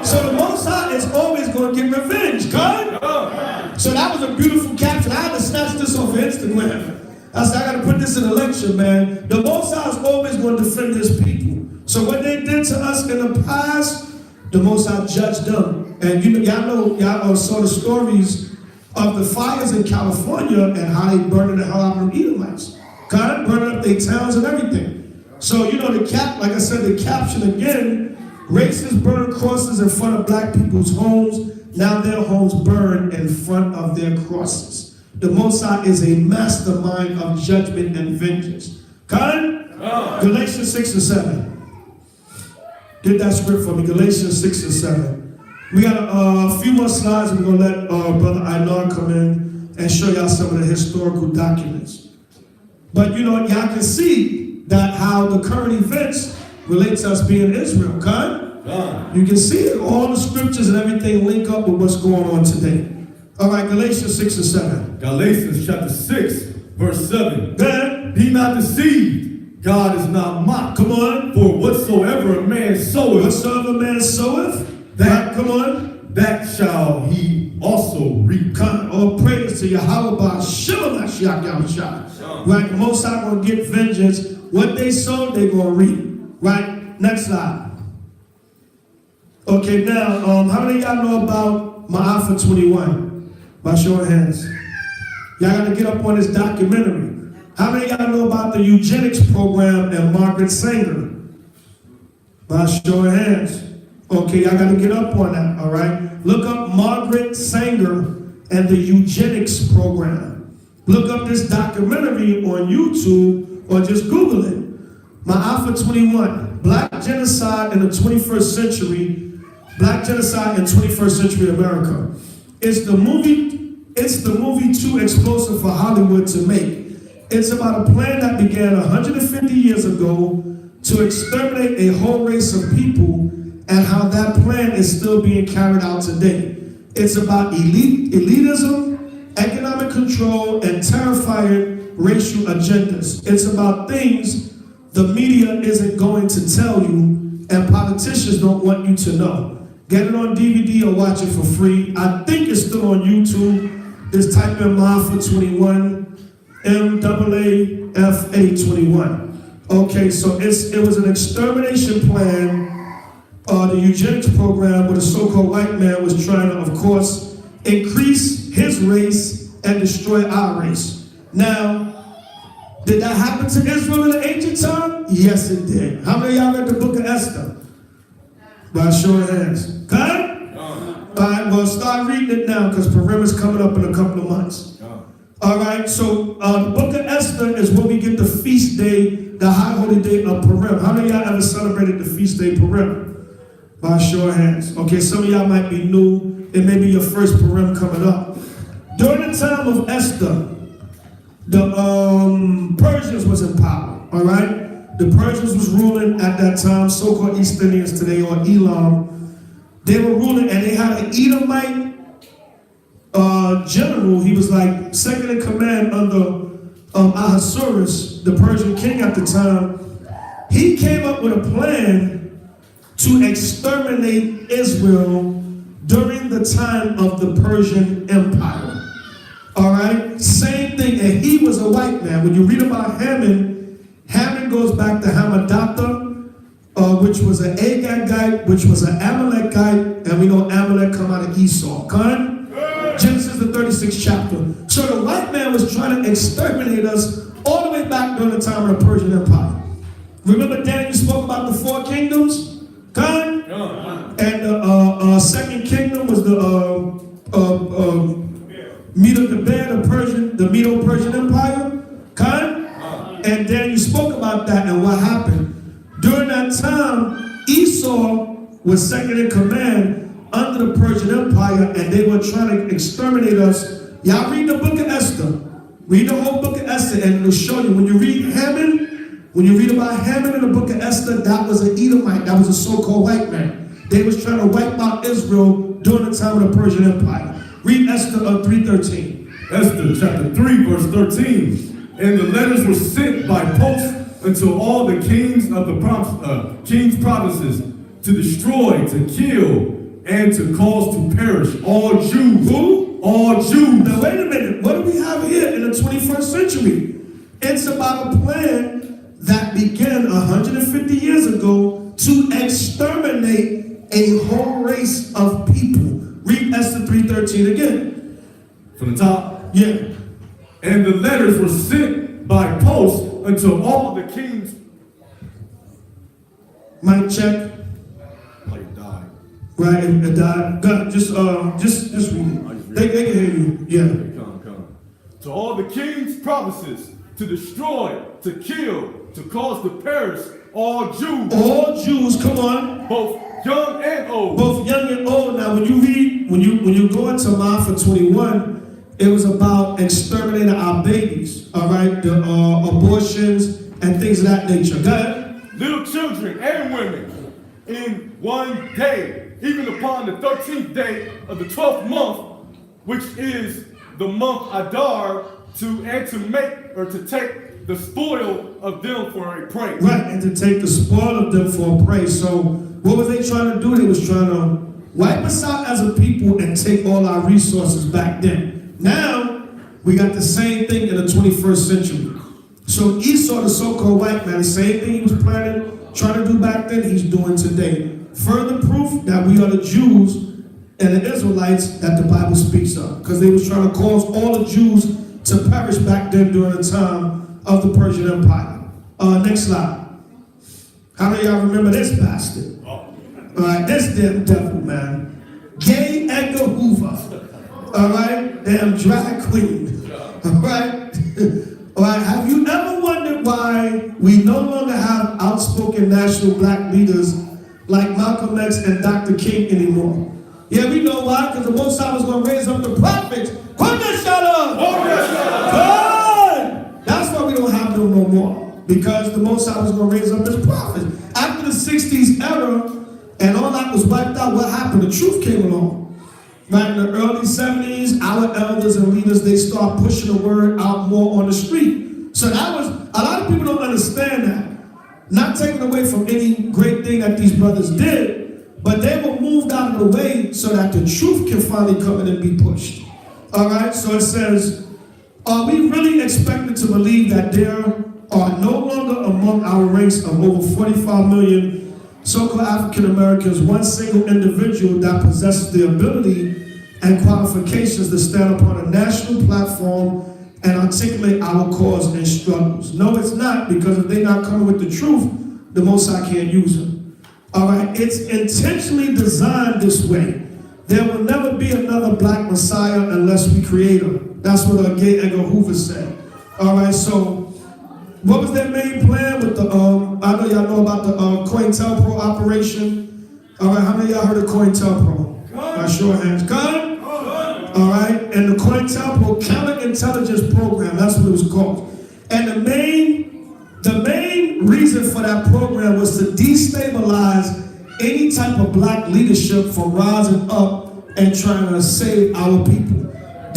So the Most High is always going to get revenge, God. So that was a beautiful caption. I had to snatch this off of Instagram. I said, I got to put this in a lecture, man. The Most High is always going to defend his people. So what they did to us in the past, the Most High judged them. And y'all saw the stories of the fires in California and how they burned the hell out of the Edomites. God burning up their towns and everything. So, like I said, the caption again, racists burn crosses in front of black people's homes. Now their homes burn in front of their crosses. The Most High is a mastermind of judgment and vengeance. Galatians 6 and 7. Get that script for me, Galatians 6 and 7. We got a few more slides, and we're going to let Brother Inah come in and show y'all some of the historical documents. But y'all can see that how the current events relate to us being Israel, You can see it, all the scriptures and everything link up with what's going on today. All right, Galatians 6 and 7. Galatians chapter 6, verse 7. Then, be not deceived. God is not mocked. Come on. For whatsoever a man soweth, that shall he also reap. All praise to Yahweh, right? Most High going to get vengeance. What they sow, they're going to reap. Right? Next slide. Okay, now, how many of y'all know about Ma'afa 21? By show of hands. Y'all got to get up on this documentary. How many of y'all know about the eugenics program and Margaret Sanger? By show of hands. Okay, y'all got to get up on that, all right? Look up Margaret Sanger and the eugenics program. Look up this documentary on YouTube or just Google it. Ma'afa 21, Black Genocide in the 21st Century, Black Genocide in 21st Century America. It's the movie too explosive for Hollywood to make. It's about a plan that began 150 years ago to exterminate a whole race of people, and how that plan is still being carried out today. It's about elitism, economic control, and terrifying racial agendas. It's about things the media isn't going to tell you, and politicians don't want you to know. Get it on DVD or watch it for free. I think it's still on YouTube. Just type in Ma'afa 21, MAAFA 21. Okay, so it was an extermination plan. The eugenics program where the so-called white man was trying to, of course, increase his race and destroy our race. Now, did that happen to Israel in the ancient time? Yes, it did. How many of y'all read the book of Esther? By show of hands. Okay? All right, well, start reading it now because Purim is coming up in a couple of months. All right, so the book of Esther is where we get the feast day, the high holy day of Purim. How many of y'all ever celebrated the feast day Purim? By show of hands. Okay, some of y'all might be new. It may be your first Purim coming up. During the time of Esther, the Persians was in power, all right? The Persians was ruling at that time, so-called East Indians today, or Elam. They were ruling, and they had an Edomite general. He was like second in command under Ahasuerus, the Persian king at the time, he came up with a plan to exterminate Israel during the time of the Persian Empire. All right, same thing, and he was a white man. When you read about Haman, Haman goes back to Hamadatha, which was an Agagite, which was an Amalekite, and we know Amalek come out of Esau. Con? Genesis the 36th chapter. So the white man was trying to exterminate us all the way back during the time of the Persian Empire. Remember Daniel spoke about the 4 kingdoms? Con? And the second kingdom was the the Medo-Persian Empire. Con? And Daniel spoke about that and what happened. During that time, Esau was second in command under the Persian Empire, and they were trying to exterminate us. Y'all read the book of Esther. Read the whole book of Esther, and it'll show you. When you read Haman, when you read about Haman in the book of Esther, that was an Edomite. That was a so-called white man. They was trying to wipe out Israel during the time of the Persian Empire. Read Esther 3:13. Esther chapter 3, verse 13. And the letters were sent by post unto all the kings of the king's provinces to destroy, to kill, and to cause to perish all Jews. Who? All Jews. Now wait a minute. What do we have here in the 21st century? It's about a plan that began 150 years ago to exterminate a whole race of people. Read Esther 3:13 again. From the top. Yeah. And the letters were sent by post unto all the kings. Mic check. Like died. Right, and died. God, just read it. They can hear you. Yeah. Come. To all the king's provinces, to destroy, to kill, to cause to perish all Jews. All Jews, come on. Both young and old. Both young and old. Now, when you read, when you go into Matthew 21, it was about exterminating our babies. All right, the abortions and things of that nature. Go ahead. Little children and women in one day, even upon the 13th day of the 12th month, which is the month Adar, to take the spoil of them for a prey. Right, and to take the spoil of them for a prey. So what was they trying to do? They was trying to wipe us out as a people and take all our resources back then. Now, we got the same thing in the 21st century. So Esau, the so-called white man, the same thing he was planning, trying to do back then, he's doing today. Further proof that we are the Jews and the Israelites that the Bible speaks of. Because they was trying to cause all the Jews to perish back then during the time of the Persian Empire. Next slide. How many of y'all remember this bastard? All right, this damn devil, man. Gay Edgar Hoover. All right, damn drag queen. All right. All right, have you ever wondered why we no longer have outspoken national black leaders like Malcolm X and Dr. King anymore? Yeah, we know why, because the Most High was going to raise up the prophets. Good! That's why we don't have them no more, because the Most High was going to raise up his prophets. After the 60s era and all that was wiped out, what happened? The truth came along. Right in the early 70s, our elders and leaders, they start pushing the word out more on the street. So that was, a lot of people don't understand that. Not taking away from any great thing that these brothers did, but they were moved out of the way so that the truth can finally come in and be pushed. All right, so it says, are we really expected to believe that there are no longer among our ranks of over 45 million so-called African Americans one single individual that possesses the ability and qualifications to stand upon a national platform and articulate our cause and struggles? No, it's not, because if they're not coming with the truth, the Most High can't use them. All right, it's intentionally designed this way. There will never be another black Messiah unless we create him. That's what Gay Edgar Hoover said. All right, so what was their main plan with the, I know y'all know about the COINTELPRO operation. All right, how many of y'all heard of COINTELPRO? By show of hands. Gun? All right, and the COINTELPRO counterintelligence program, that's what it was called. And the main reason for that program was to destabilize any type of black leadership from rising up and trying to save our people.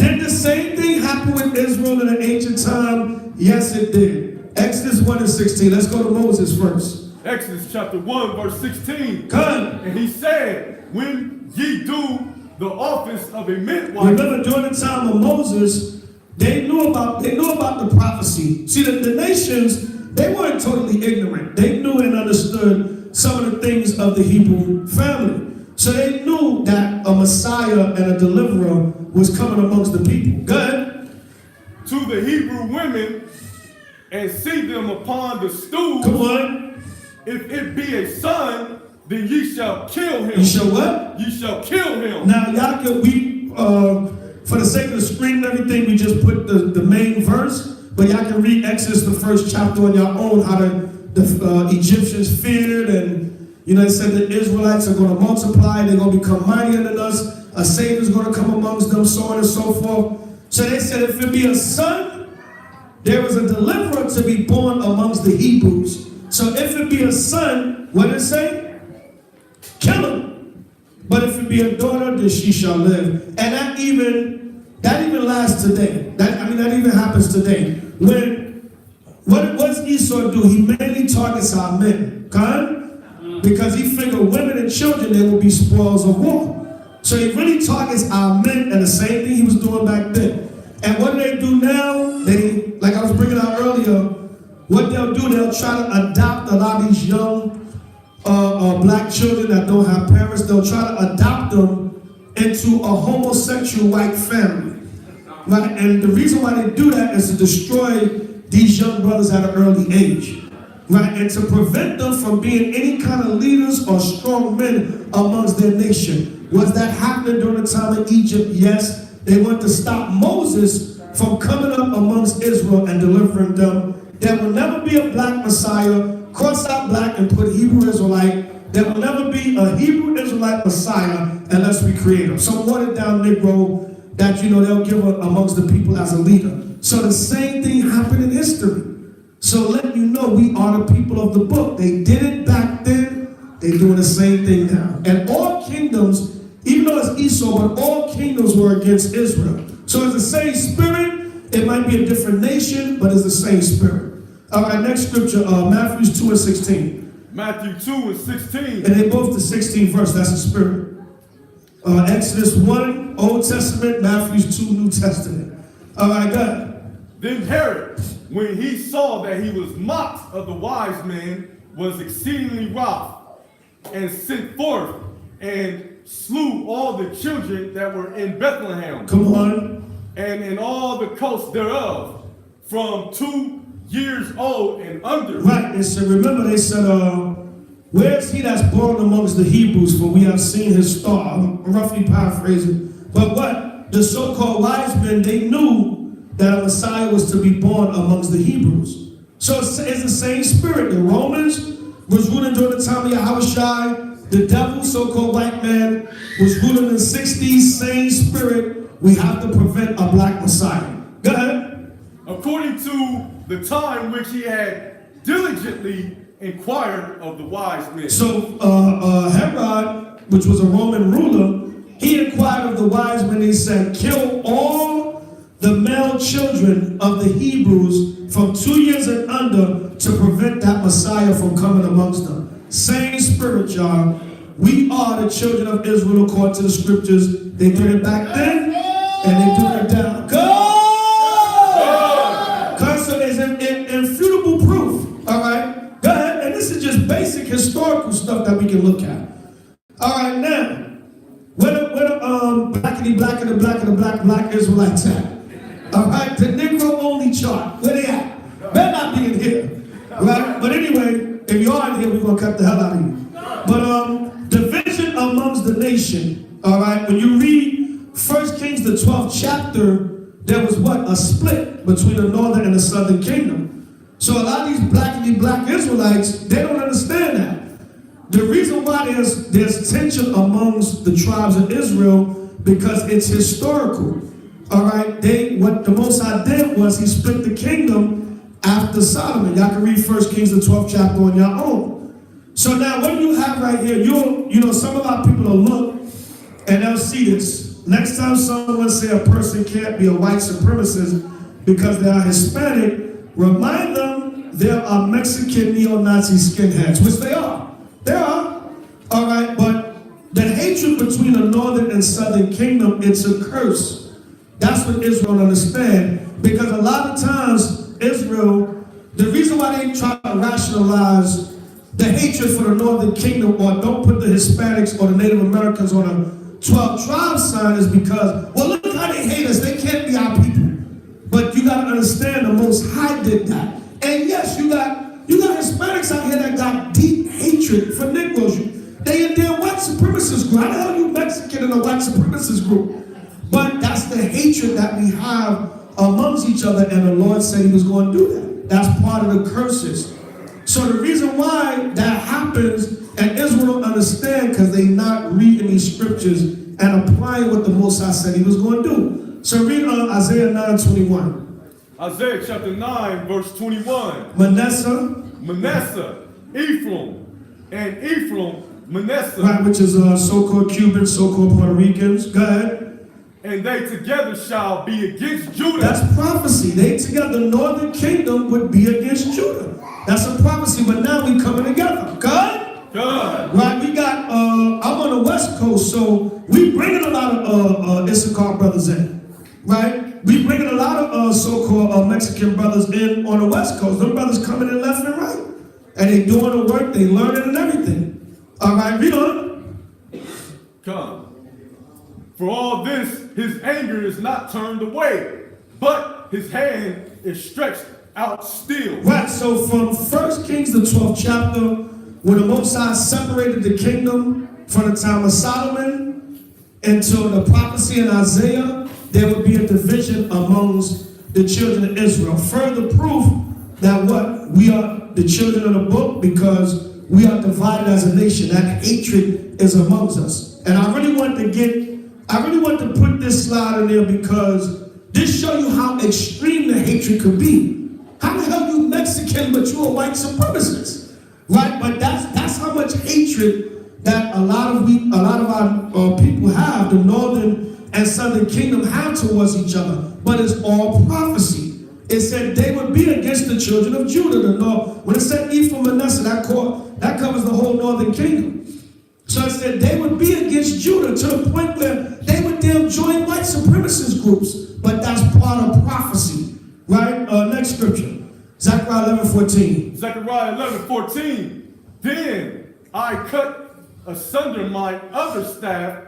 Did the same thing happen with Israel in the ancient time? Yes, it did. Exodus 1 and 16. Let's go to Moses first. Exodus chapter 1, verse 16. Good. And he said, when ye do the office of a midwife. Remember, during the time of Moses, they knew about the prophecy. See, the nations, they weren't totally ignorant. They knew and understood some of the things of the Hebrew family. So they knew that a Messiah and a deliverer was coming amongst the people. Good. To the Hebrew women, and see them upon the stools. Come on. If it be a son, then ye shall kill him. You shall what? Ye shall kill him. Now, y'all can, for the sake of the screen and everything, we just put the main verse, but y'all can read Exodus, the first chapter on your own, how the Egyptians feared, and it said the Israelites are going to multiply, they're going to become mightier than us, a Savior's going to come amongst them, so on and so forth. So they said if it be a son, there was a deliverer to be born amongst the Hebrews. So if it be a son, what did it say? Kill him. But if it be a daughter, then she shall live. And that even lasts today. That even happens today. What does Esau do? He mainly targets our men. Because he figured women and children, they will be spoils of war. So he really targets our men, and the same thing he was doing back then. And what do now? They, like I was bringing out earlier, what they'll do, they'll try to adopt a lot of these young black children that don't have parents. They'll try to adopt them into a homosexual white family. Right? And the reason why they do that is to destroy these young brothers at an early age. Right? And to prevent them from being any kind of leaders or strong men amongst their nation. Was that happening during the time of Egypt? Yes. They want to stop Moses from coming up amongst Israel and delivering them. There will never be a black Messiah. Cross out black and put Hebrew Israelite. There will never be a Hebrew Israelite Messiah unless we create him. Some watered down Negro that they'll give amongst the people as a leader. So the same thing happened in history. So let you know we are the people of the book. They did it back then. They're doing the same thing now. And all kingdoms, even though it's Esau, but all kingdoms were against Israel. So it's the same spirit. It might be a different nation, but it's the same spirit. All right, next scripture, Matthew 2 and 16. Matthew 2 and 16. And they both the 16th verse, that's the spirit. Exodus 1, Old Testament, Matthew 2, New Testament. All right, go ahead. Then Herod, when he saw that he was mocked of the wise men, was exceedingly wroth, and sent forth and slew all the children that were in Bethlehem. Come on. And in all the coasts thereof, from 2 years old and under. Right, and so remember they said, where is he that's born amongst the Hebrews? For we have seen his star. I'm roughly paraphrasing. But what? The so-called wise men, they knew that a Messiah was to be born amongst the Hebrews. So it's the same spirit. The Romans was ruling during the time of HOI. The devil, so-called white man, was ruling in the 60s. Same spirit. We have to prevent a black Messiah. Go ahead. According to the time which he had diligently inquired of the wise men. So Herod, which was a Roman ruler, he inquired of the wise men. He said, kill all the male children of the Hebrews from 2 years and under to prevent that Messiah from coming amongst them. Same spirit, y'all. We are the children of Israel according to the scriptures. They did it back then, and they do it now. Go! So there's an infutable proof, all right? Go ahead, and this is just basic historical stuff that we can look at. All right, now, where the black Israelites at? All right, the Negro only chart, where they at? They're not being here, right? But anyway, if you are in here, we're gonna cut the hell out of you. But division amongst the nation, all right? When you read 1 Kings, the 12th chapter, there was what? A split between the northern and the southern kingdom. So a lot of these black Israelites, they don't understand that. The reason why there's tension amongst the tribes of Israel, because it's historical. All right, what the Most High did was he split the kingdom after Solomon. Y'all can read 1 Kings, the 12th chapter on your own. So now what do you have right here? Some of our people will look and they'll see this. next time someone say a person can't be a white supremacist because they are Hispanic, remind them there are Mexican neo-Nazi skinheads, which they are. They are. All right, but the hatred between the northern and southern kingdom, it's a curse. That's what Israel don't understand. Because a lot of times, Israel, the reason why they try to rationalize the hatred for the northern kingdom or don't put the Hispanics or the Native Americans on a 12 tribe sign is because, well, look how they hate us. They can't be our people. But you got to understand the Most High did that. And yes, you got Hispanics out here that got deep hatred for Negroes. They in their white supremacist group. How the hell are you Mexican in a white supremacist group? But that's the hatred that we have amongst each other, and the Lord said he was going to do that. That's part of the curses. So the reason why that happens, and Israel don't understand because they not reading these scriptures and applying what the Most High said he was going to do. So read Isaiah 9:21. Isaiah chapter 9, verse 21. Manasseh, Ephraim, and Ephraim, Manasseh. right, which is so-called Cubans, so-called Puerto Ricans. Go ahead. And they together shall be against Judah. That's prophecy. They together, the northern kingdom would be against Judah. That's a prophecy, but now we coming together. God? God. Right, we got, I'm on the West Coast, so we bringing a lot of Issachar brothers in. Right? We bringing a lot of so-called Mexican brothers in on the West Coast. Them brothers coming in left and right. And they doing the work, they learning and everything. All right, read on. Come. For all this, his anger is not turned away, but his hand is stretched out still. Right, so from 1 Kings, the 12th chapter, when the Most High separated the kingdom from the time of Solomon until the prophecy in Isaiah, there would be a division amongst the children of Israel. Further proof that what? We are the children of the book because we are divided as a nation. That hatred is amongst us. And I really want to put this slide in there because this shows you how extreme the hatred could be. How the hell you Mexican but you a white supremacist? Right? But that's how much hatred that a lot of our people have, the northern and southern kingdom have towards each other. But it's all prophecy. It said they would be against the children of Judah, the north. When it said Ephraim and Manasseh, that covers the whole northern kingdom. So it said they would be against Judah to the point where they would then join white supremacist groups. But that's part of prophecy. Right? Next scripture. Zechariah 11:14. Zechariah 11:14. Then I cut asunder my other staff,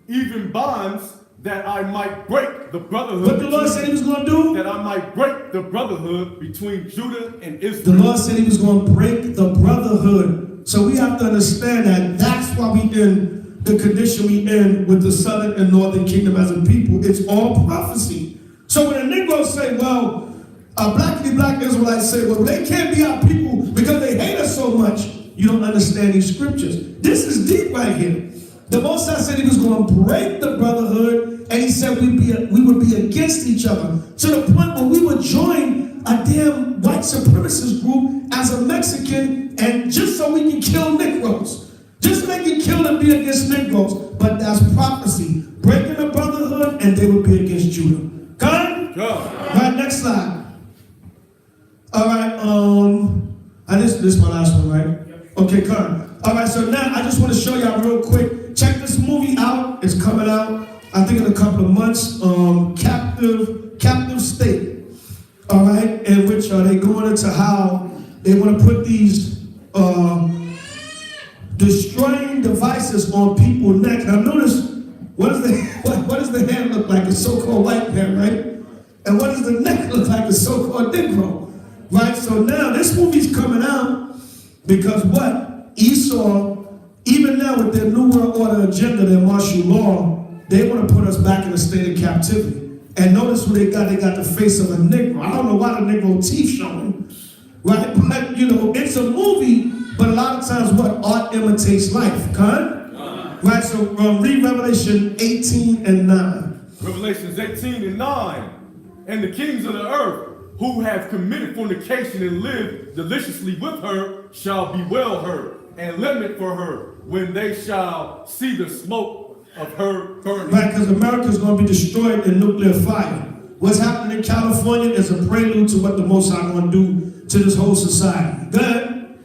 even bonds, that I might break the brotherhood. What the Lord said he was going to do? That I might break the brotherhood between Judah and Israel. The Lord said he was going to break the brotherhood. So we have to understand that that's why we in the condition we in with the southern and northern kingdom as a people. It's all prophecy. So when the Negroes say, well, black Israelites say, well, they can't be our people because they hate us so much. You don't understand these scriptures. This is deep right here. The Most High said he was going to break the brotherhood, and he said we would be against each other to the point where we would join a damn white supremacist group as a Mexican, and just so we can kill Negroes. Just so they can kill and be against Negroes. But that's prophecy. Breaking the brotherhood, and they would be against Judah. Got it? Right, next slide. All right, this is my last one, right? Okay, come. All right, so now I just want to show y'all real quick. Check this movie out. It's coming out, I think, in a couple of months. Captive State. All right, in which they going into how they want to put these destroying devices on people's neck. Now notice, what does the hand look like? A so-called white hand, right? And what does the neck look like? A so-called Negro, right? So now this movie's coming out because what? Esau, even now with their New World Order agenda, their martial law, they want to put us back in a state of captivity. And notice what they got. They got the face of a Negro. I don't know why the Negro teeth showing, right? But, it's a movie, but a lot of times what? Art imitates life, right? So read Revelation 18:9. Revelations 18:9. And the kings of the earth who have committed fornication and lived deliciously with her shall bewail her and lament for her when they shall see the smoke of her burning. Right, because America's going to be destroyed in nuclear fire. What's happening in California is a prelude to what the Most High going to do to this whole society. Go ahead.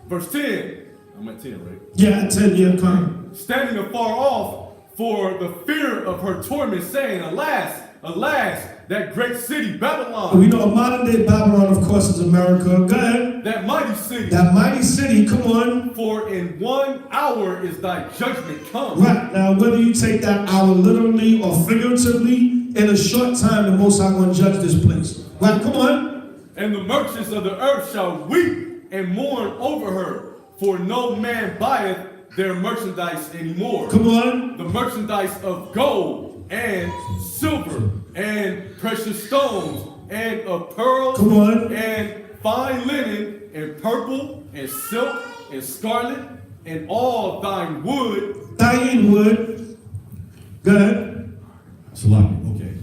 Verse 10. I'm at 10, right? Yeah, 10-year come. Standing afar off for the fear of her torment, saying, Alas, alas, that great city, Babylon. We know a modern day Babylon, of course, is America. Go ahead. That mighty city. That mighty city, come on. For in 1 hour is thy judgment come. Right, now whether you take that hour literally or figuratively, in a short time, the Most High going to judge this place. Right, come on. And the merchants of the earth shall weep and mourn over her, for no man buyeth their merchandise anymore. Come on. The merchandise of gold and silver and precious stones and of pearls Come on. and fine linen and purple and silk and scarlet and all thine wood. Thine wood. Go ahead. Salami, okay.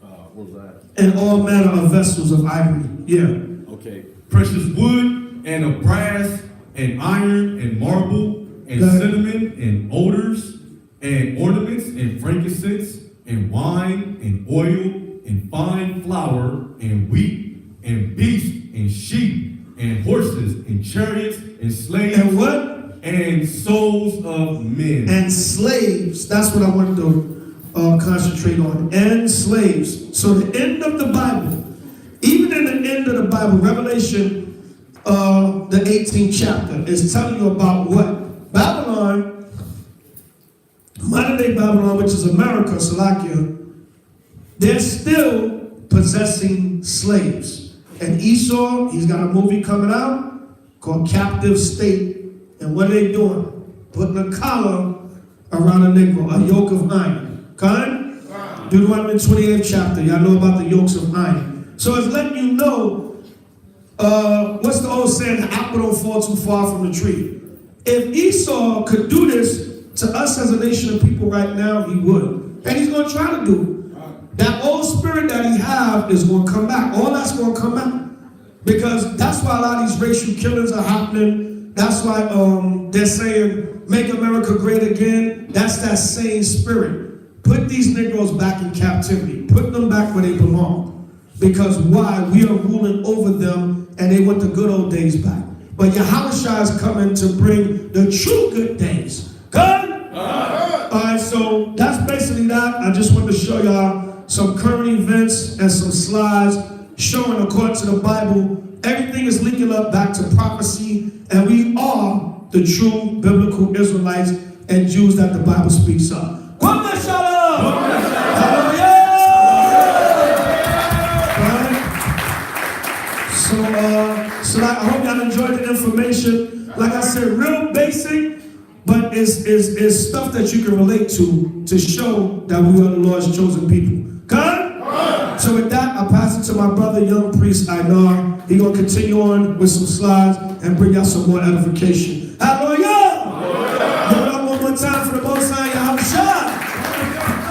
What was that? And all manner of vessels of ivory. Yeah. Okay. Precious wood and of brass and iron and marble and Go ahead. cinnamon and odors and ornaments and frankincense and wine and oil and fine flour and wheat and beasts and sheep and horses and chariots and slaves And what? and souls of men. And slaves. That's what I wanted to concentrate on. And slaves. So the end of the Bible, even in the end of the Bible, Revelation, the 18th chapter, is telling you about what? Babylon, modern day Babylon, which is America, Salakia, they're still possessing slaves. And Esau, he's got a movie coming out called Captive State. And what are they doing? Putting a collar around a Negro, a yoke of iron. Kind? Deuteronomy 28th chapter. Y'all know about the yokes of iron. So it's letting you know, what's the old saying? The apple don't fall too far from the tree. If Esau could do this to us as a nation of people right now, he would. And he's going to try to do it. That old spirit that he have is going to come back. All that's going to come out. Because that's why a lot of these racial killings are happening. That's why they're saying, make America great again. That's that same spirit. Put these Negroes back in captivity. Put them back where they belong. Because why? We are ruling over them and they want the good old days back. But Yahushua is coming to bring the true good days. Good? All right, so that's basically that. I just wanted to show y'all some current events and some slides showing, according to the Bible, everything is linking up back to prophecy, and we are the true biblical Israelites and Jews that the Bible speaks of. Kwame Shalom! Hallelujah! So I hope y'all enjoyed the information. Like I said, real basic, but it's stuff that you can relate to show that we are the Lord's chosen people. Good? So with that, I'll pass it to my brother, young priest Inah. He's going to continue on with some slides and bring y'all some more edification. Hallelujah! Give it up one more time for the Most High Yahushua.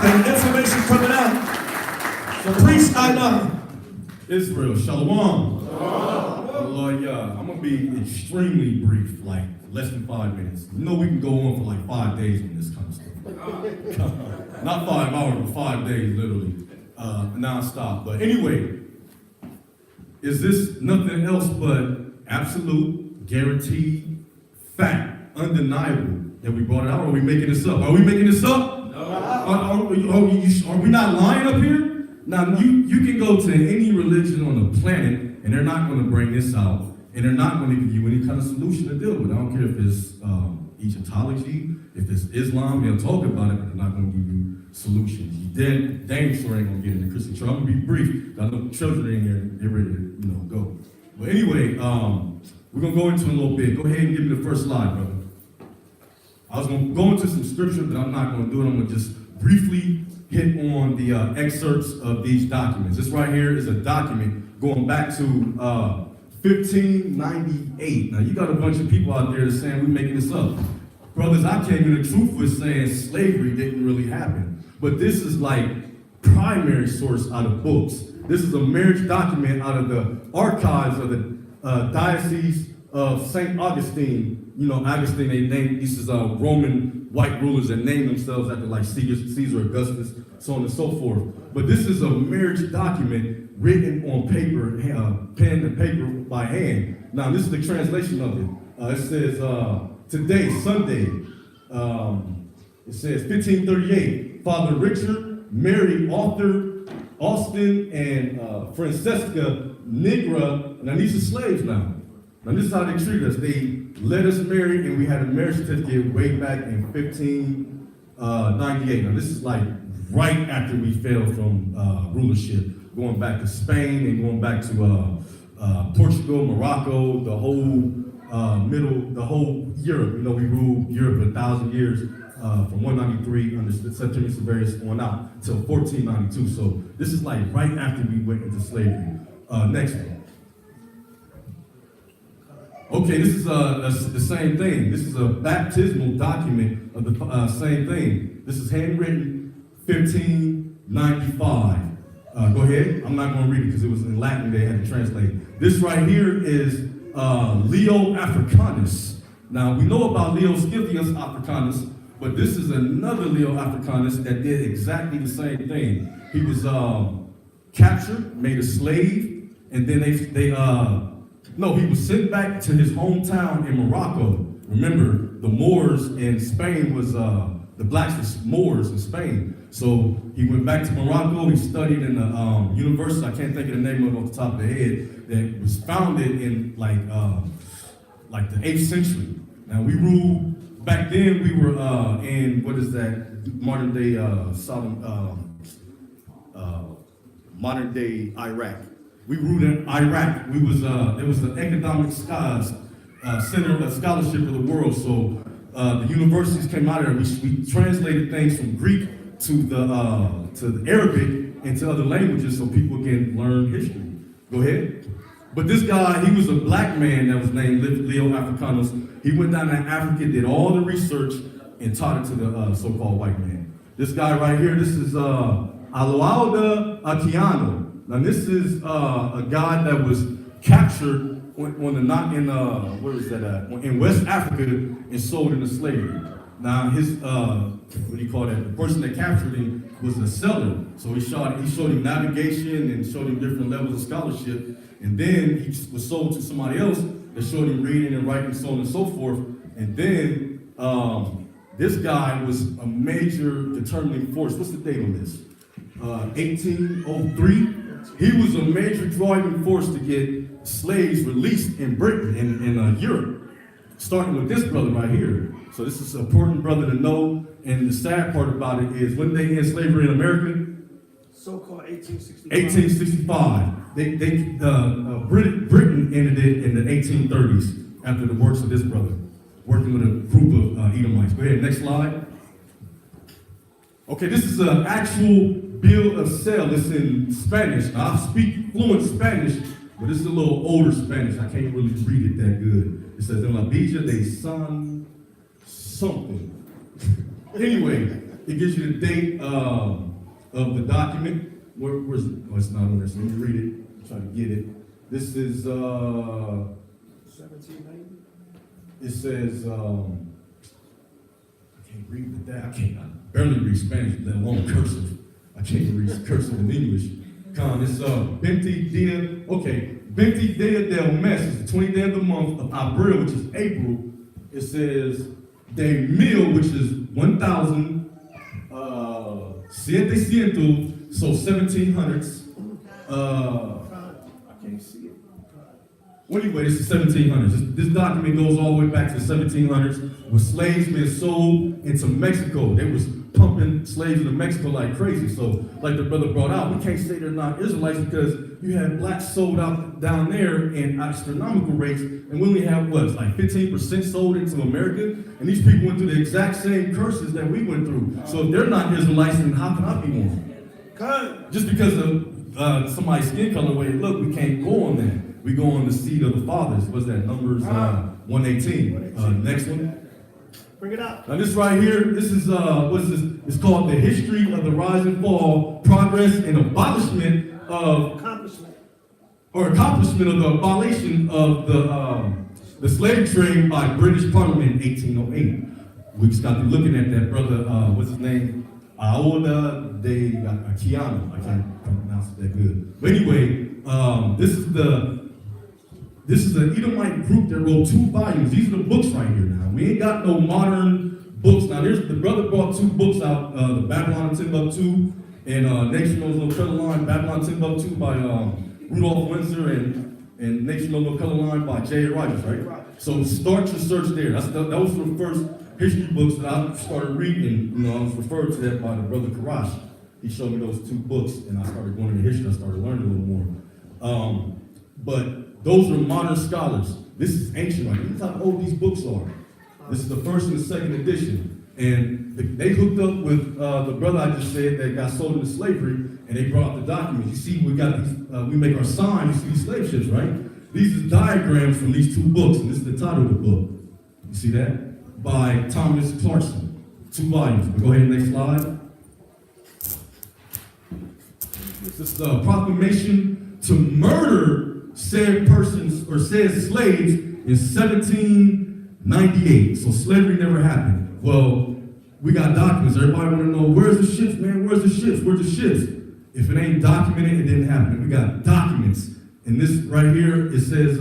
And the information coming out. So priest Inah. Israel, Shalom. Hallelujah. I'm going to be extremely brief, like less than 5 minutes. You know we can go on for like 5 days on this kind of stuff. Not 5 hours, but 5 days, literally, non-stop. But anyway, is this nothing else but absolute, guaranteed, fact, undeniable that we brought it out? Or are we making this up? Are we making this up? No. Are we not lying up here? Now, you can go to any religion on the planet, and they're not going to bring this out, and they're not going to give you any kind of solution to deal with. I don't care if it's Egyptology, if it's Islam, they'll talk about it, but they're not going to give you solutions. You dang sure ain't going to get in the Christian church. I'm going to be brief. I know children in here, they're ready to, go. But anyway, we're going to go into a little bit. Go ahead and give me the first slide, brother. I was going to go into some scripture, but I'm not going to do it. I'm going to just briefly hit on the excerpts of these documents. This right here is a document going back to 1598. Now, you got a bunch of people out there that's saying we're making this up. Brothers, I came in the truth with saying slavery didn't really happen. But this is like primary source out of books. This is a marriage document out of the archives of the Diocese of Saint Augustine. You know, Augustine, they named, these is Roman white rulers that named themselves after like Caesar Augustus, so on and so forth. But this is a marriage document written on paper, pen and paper by hand. Now, this is the translation of it. It says, today, Sunday, it says 1538, Father Richard, Mary Arthur, Austin, and Francesca Nigra. Now, these are slaves now. Now, this is how they treat us. They let us marry, and we had a marriage certificate way back in 1598. Now, this is like right after we fell from rulership, going back to Spain and going back to Portugal, Morocco, the whole the whole Europe. You know, we ruled Europe for 1,000 years, from 193 under Septimius Severus on out till 1492. So this is like right after we went into slavery. Next one. Okay, this is the same thing. This is a baptismal document of the same thing. This is handwritten 1595. Go ahead. I'm not going to read it because it was in Latin. They had to translate. This right here is Leo Africanus. Now, we know about Leo Scythius Africanus, but this is another Leo Africanus that did exactly the same thing. He was captured, made a slave, and then he was sent back to his hometown in Morocco. Remember, the Moors in Spain was, the blacks were Moors in Spain. So he went back to Morocco. He studied in the university, I can't think of the name of it off the top of the head, that was founded in like the 8th century. Now we ruled, back then we were in, what is that, modern day modern day Iraq. We ruled in Iraq. We was it was the economic center of scholarship of the world. So the universities came out of there. We translated things from Greek to the Arabic and to other languages so people can learn history. Go ahead. But this guy, he was a black man that was named Leo Africanus. He went down to Africa, did all the research, and taught it to the so-called white man. This guy right here, this is Aloalda Atiano. Now this is a guy that was captured in West Africa and sold into slavery. Now his what do you call that? The person that captured him was a seller. So he showed him navigation and showed him different levels of scholarship. And then he was sold to somebody else that showed him reading and writing, so on and so forth. And then this guy was a major determining force. What's the date on this? 1803. He was a major driving force to get slaves released in Britain, in Europe, starting with this brother right here. So this is an important brother to know. And the sad part about it is, when they end slavery in America, So-called 1865. 1865. Britain ended it in the 1830s after the works of this brother, working with a group of Edomites. Go ahead, next slide. Okay, this is an actual bill of sale. It's in Spanish. Now, I speak fluent Spanish, but this is a little older Spanish. I can't really read it that good. It says, en la Villa de San something. Anyway, it gives you the date of the document. Where's it? Oh, it's not on there, so let me read it. Try to get it. This is 1790. It says I can't read with that. I barely read Spanish, let alone cursive. I can't read cursive in English. It's 20 dia del mes, it's the 20th day of the month of Abril, which is April. It says de mil, which is 1,700, so 1700s. I can't see it. Well, anyway, this is 1700s. This document goes all the way back to the 1700s, with slaves being sold into Mexico. They was pumping slaves into Mexico like crazy. So, like the brother brought out, we can't say they're not Israelites because you had blacks sold out down there in astronomical rates, and we only have like 15% sold into America, and these people went through the exact same curses that we went through. So if they're not Israelites, then how can I be one? Just because of somebody's skin color, way look, we can't go on that. We go on the seed of the fathers. What's that? Numbers 118. Next one. Bring it up. Now this right here, this is what is this? It's called the history of the rise and fall, progress and accomplishment of the abolition of the The slave trade by British Parliament in 1808. We just got to looking at that brother, what's his name? Aoda de Kiano. I can't pronounce it that good. But anyway, this is an Edomite group that wrote 2 volumes. These are the books right here now. We ain't got no modern books. Now, the brother brought 2 books out, the Babylon and Timbuktu, and Nation Knows No Color Line, Babylon and Timbuktu by Rudolph Windsor, and Nation Knows No Color Line by J.A. Rogers, right? So start your search there. That was the first history books that I started reading. I was referred to that by the brother Karash. He showed me those 2 books, and I started going into history. I started learning a little more. But those are modern scholars. This is ancient. Like, look how old these books are. This is the first and the second edition. And they hooked up with the brother I just said that got sold into slavery, and they brought out the documents. You see, we got these, we make our signs. You see these slave ships, right? These are diagrams from these 2 books, and this is the title of the book. You see that? By Thomas Clarkson. 2 volumes. We'll go ahead and next slide. This is the proclamation to murder said persons or said slaves in 1798. So slavery never happened. Well, we got documents. Everybody want to know, where's the ships, man? Where's the ships? Where's the ships? If it ain't documented, it didn't happen. We got documents. And this right here, it says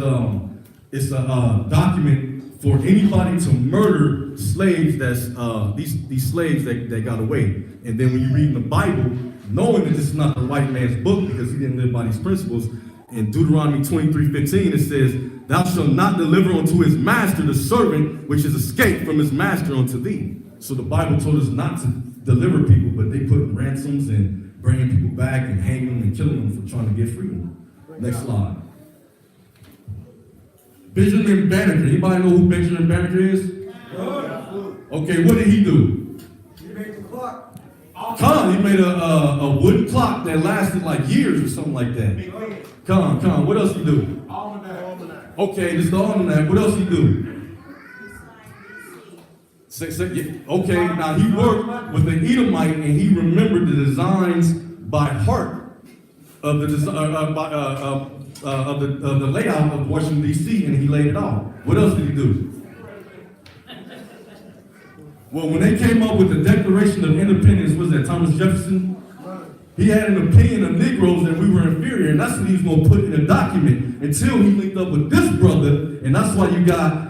it's a document for anybody to murder slaves that's these slaves that got away. And then when you read in the Bible, knowing that this is not the white man's book because he didn't live by these principles, in Deuteronomy 23:15 it says, "Thou shalt not deliver unto his master the servant which is escaped from his master unto thee." So the Bible told us not to deliver people, but they put ransoms and bringing people back and hanging them and killing them for trying to get freedom. Next slide. Benjamin Banneker. Anybody know who Benjamin Banneker is? Okay, what did he do? He made the clock. He made a wooden clock that lasted like years or something like that. Come on. What else he do? Almanac. Okay, this is the almanac. What else he do? Okay, now he worked with the Edomite and he remembered the designs by heart of the the layout of Washington D.C. and he laid it out. What else did he do? Well, when they came up with the Declaration of Independence, was that Thomas Jefferson? He had an opinion of Negroes that we were inferior, and that's what he was going to put in a document until he linked up with this brother, and that's why you got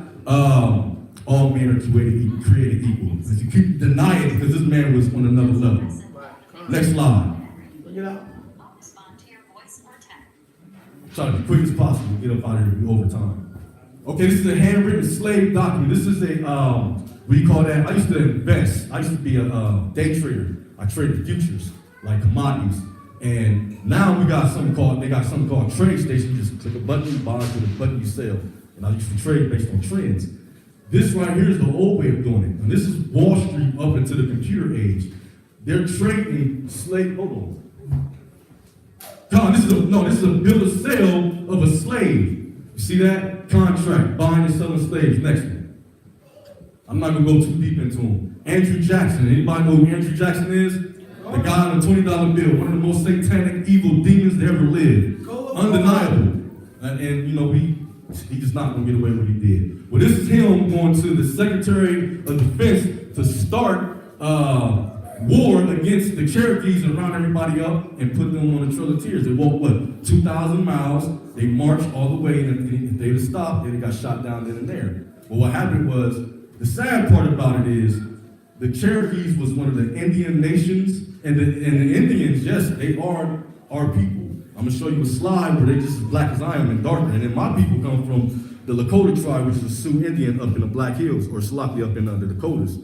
all men are created equal. Because you keep denying it, because this man was on another level. Next slide. Try to be quick as possible, get up out of here over time. Okay, this is a handwritten slave document. This is a, what do you call that? I used to invest. I used to be a day trader. I traded futures, like commodities. And now they got something called trade station. You just click a button, you buy, with a button, you sell. And I used to trade based on trends. This right here is the old way of doing it. And this is Wall Street up into the computer age. They're trading slave, hold on. This is a bill of sale of a slave. You see that? Contract, buying and selling slaves. Next one. I'm not gonna go too deep into him. Andrew Jackson. Anybody know who Andrew Jackson is? The guy on the $20 bill, one of the most satanic, evil demons that ever lived. Undeniable. And he just not gonna get away with what he did. Well, this is him going to the Secretary of Defense to start war against the Cherokees and round everybody up and put them on the Trail of Tears. They walked, 2,000 miles. They marched all the way, and if they would have stopped, they got shot down then and there. But what happened was, the sad part about it is, the Cherokees was one of the Indian nations, and the Indians, yes, they are our people. I'm gonna show you a slide where they just as black as I am and darker. And then my people come from the Lakota tribe, which is a Sioux Indian up in the Black Hills, or Sloppy up in the Dakotas.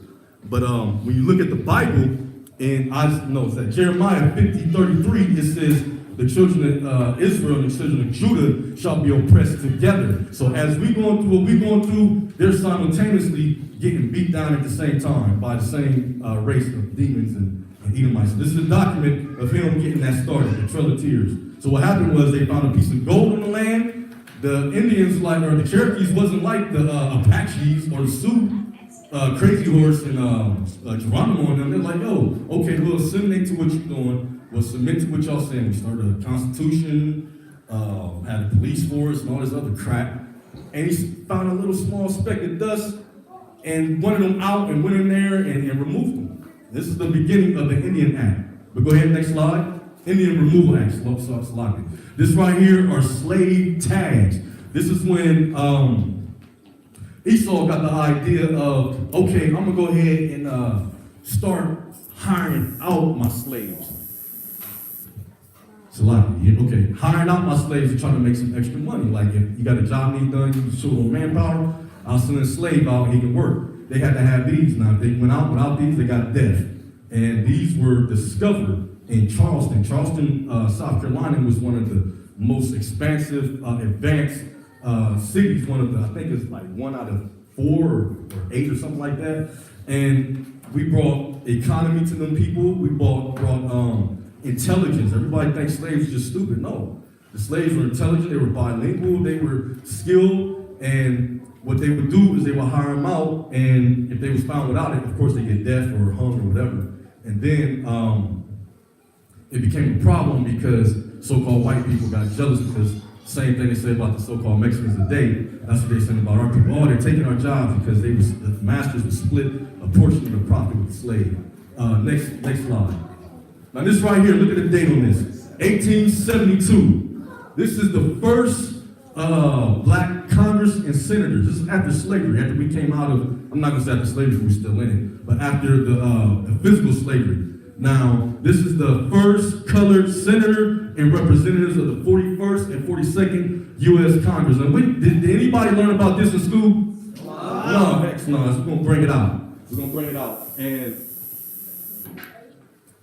But when you look at the Bible, and it's that Jeremiah 50:33, it says, the children of Israel and the children of Judah shall be oppressed together. So as we going through what we're going through, they're simultaneously getting beat down at the same time by the same race of demons and Edomites. So this is a document of him getting that started, the Trail of Tears. So what happened was they found a piece of gold in the land. The Indians, or the Cherokees, wasn't like the Apaches or the Sioux, Crazy Horse and Geronimo and them. They're like, yo, okay, we'll assimilate to what you're doing. We'll submit to what y'all saying. We started a constitution, had a police force and all this other crap. and he found a little small speck of dust and wanted them out and went in there and removed them. This is the beginning of the Indian Act. But go ahead, next slide. Indian Removal Act. This right here are slave tags. This is when Esau got the idea of, okay, I'm gonna go ahead and start hiring out my slaves. Okay, hiring out my slaves to try to make some extra money. Like if you got a job need done, you show them manpower, I'll send a slave out, he can work. They had to have these. Now, if they went out without these, they got death. And these were discovered in Charleston. Charleston, South Carolina was one of the most expansive, advanced cities. One of the, I think it's like 1 out of 4 or 8 or something like that. And we brought economy to them people. We brought intelligence. Everybody thinks slaves are just stupid. No, the slaves were intelligent. They were bilingual. They were skilled. And what they would do is they would hire them out. And if they was found without it, of course they get death or hung or whatever. And then it became a problem because so-called white people got jealous because same thing they say about the so-called Mexicans today. That's what they're saying about our people. Oh, they're taking our jobs because the masters would split a portion of the profit with the slave. Next slide. Now this right here, look at the date on this. 1872. This is the first black Congress and senators. This is after slavery, after we came out of, I'm not gonna say after slavery, we're still in it, but after the physical slavery. Now, this is the first colored senator and representatives of the 41st and 42nd U.S. Congress. And did anybody learn about this in school? No, heck no. We're gonna bring it out. And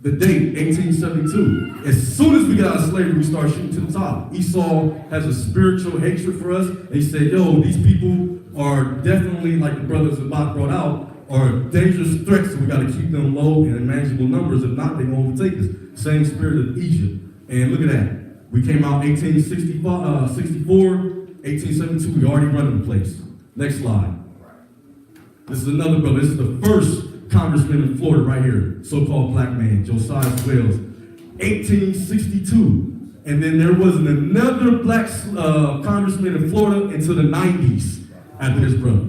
the date, 1872. As soon as we got out of slavery, we started shooting to the top. Esau has a spiritual hatred for us. And he said, yo, these people are definitely, like the brothers Zabach brought out, are dangerous threats, so we got to keep them low and in manageable numbers. If not, they're going to overtake us. Same spirit of Egypt. And look at that. We came out 1864, 1872, we already running the place. Next slide. This is another brother. This is the first congressman in Florida right here, so-called black man, Josiah Wells. 1862. And then there wasn't another black congressman in Florida until the 90s after this brother.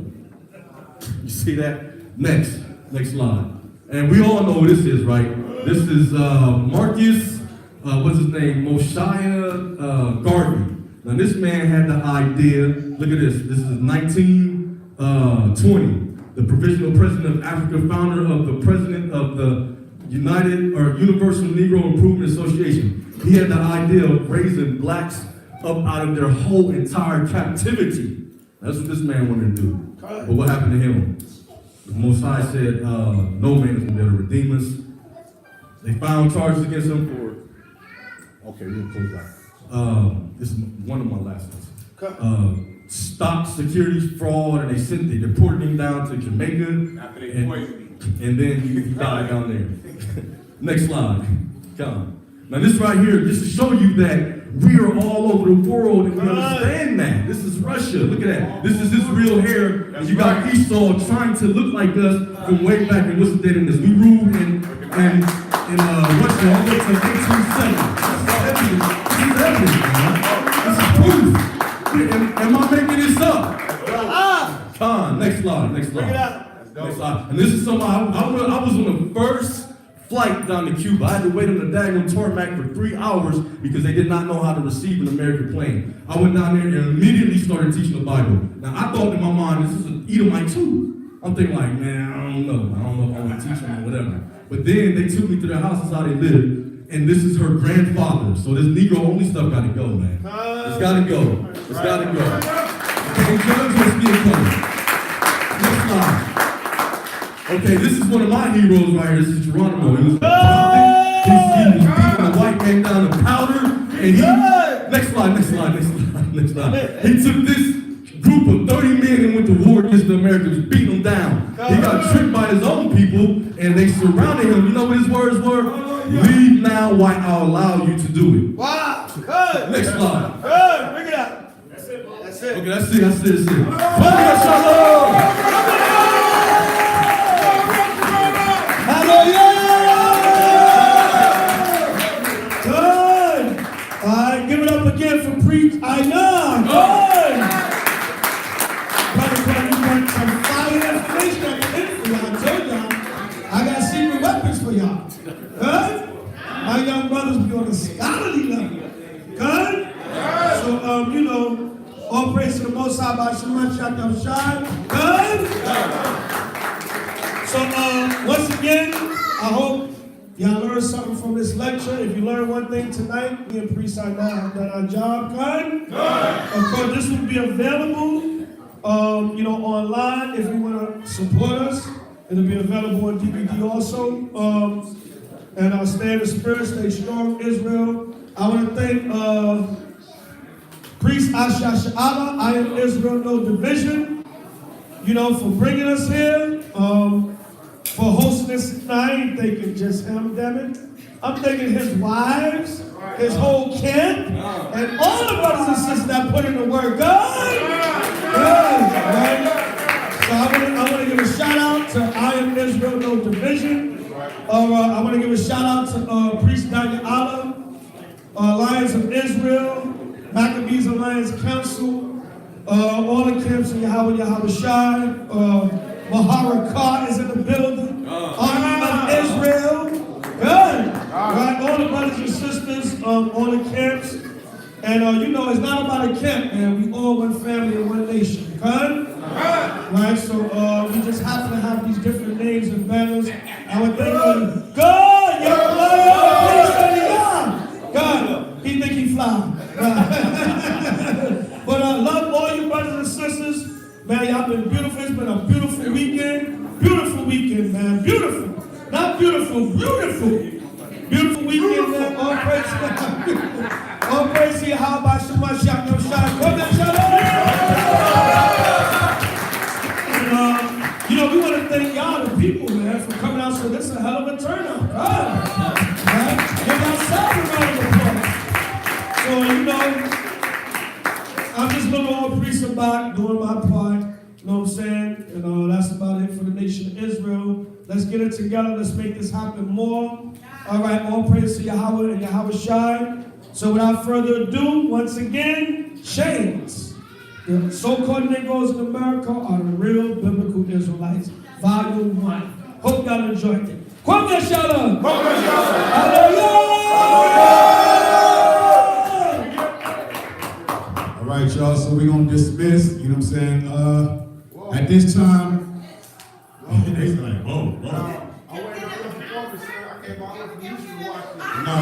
You see that? Next slide. And we all know who this is, right? This is Marcus, what's his name? Moshiah Garvey. Now this man had the idea, look at this. This is 1920. The provisional president of Africa, founder of the president of the Universal Negro Improvement Association. He had the idea of raising blacks up out of their whole entire captivity. That's what this man wanted to do. But what happened to him? The Most High said, no man is going to be able to redeem us. They found charges against him for, okay, we'll close that. This is one of my last ones. Stock securities fraud, and they deported him down to Jamaica. After they poisoned him. And then he died down there. Next slide. Come. Now this right here, just to show you that we are all over the world and we understand that. This is Russia. Look at that. This is his real hair. And you got Esau trying to look like us from way back. And what's the date in this? We ruled in Russia all the way to 1870. This is evidence, man. This is proof. Am I making this up? Next slide. Next slide. And this is something I was on the first flight down to Cuba. I had to wait on the daggone tarmac for 3 hours because they did not know how to receive an American plane. I went down there and immediately started teaching the Bible. Now I thought in my mind, this is an Edomite too. I'm thinking like, man, I don't know if I want to teach them or whatever. But then they took me to their house, that's how they live. And this is her grandfather. So this Negro only stuff gotta go, man. It's gotta go. It's gotta go. Okay, judge what's being coming. Next slide. Okay, this is one of my heroes right here. This is Geronimo. He was a prophet. He was beating a white man down to powder. And he, next slide. He took this group of 30 men and went to war against the Americans, beating them down. He got tricked by his own people, and they surrounded him. You know what his words were? Leave now, white, I'll allow you to do it. Wow, good. Next slide. Good, bring it up. That's it. Okay, that's it. Shalom! Good. All right, give it up again for Inah. Good. godly level. Good? So, you know, all praise to the Most High by Shema Shaka Shai. Good? So, once again, I hope y'all learned something from this lecture. If you learned one thing tonight, me and Priest Inah have done our job. Good? Of course, this will be available, you know, online if you want to support us. It'll be available on DVD also. And I'll stay in the spirit, stay strong, Israel. I want to thank Priest Asha Sha'ala, I am Israel, no division, you know, for bringing us here, for hosting this. I ain't thinking just him, damn it. I'm thinking his wives, his whole camp, and all the brothers and sisters that put in the work. Good? Right? So I want to give a shout out to I am Israel, no division. I want to give a shout out to Priest Daniel Allah, Lions of Israel, Maccabees Alliance Council, all the camps in Yahweh Shai, Maharakah is in the building, Army of Israel, good, right? All the brothers and sisters, all the camps, and you know, it's not about a camp, man. We all one family and one nation, good? Right, so we just happen to have these different names and banners. I would think, God, you're God, he think he fly. But I love all you brothers and sisters. Man, y'all been beautiful. It's been a beautiful weekend. Beautiful weekend, man. Beautiful. Not beautiful, beautiful. Beautiful weekend, man. All praise to God. All praise to Yahweh Shema Shaka Shai. Come and shout out. You know, we want to thank y'all, the people, man, for coming out. So this is a hell of a turnout. Right? Give ourselves a round of applause. So, you know, I'm just little old priest Zabach doing my part. You know what I'm saying? And that's about it for the nation of Israel. Let's get it together. Let's make this happen more. All right, all praise to Yahweh and Yahweh Shai. So without further ado, once again, chains. The so-called Negroes in America are the real biblical Israelites. Volume 1. Hope y'all enjoyed it. Kwame Shalom! All right, y'all, so we're going to dismiss, you know what I'm saying? At this time, they like, whoa.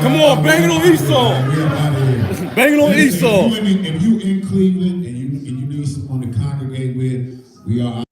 Come on, bang it on Esau. Bang it on Esau. If you in Cleveland and you need someone to congregate with, we are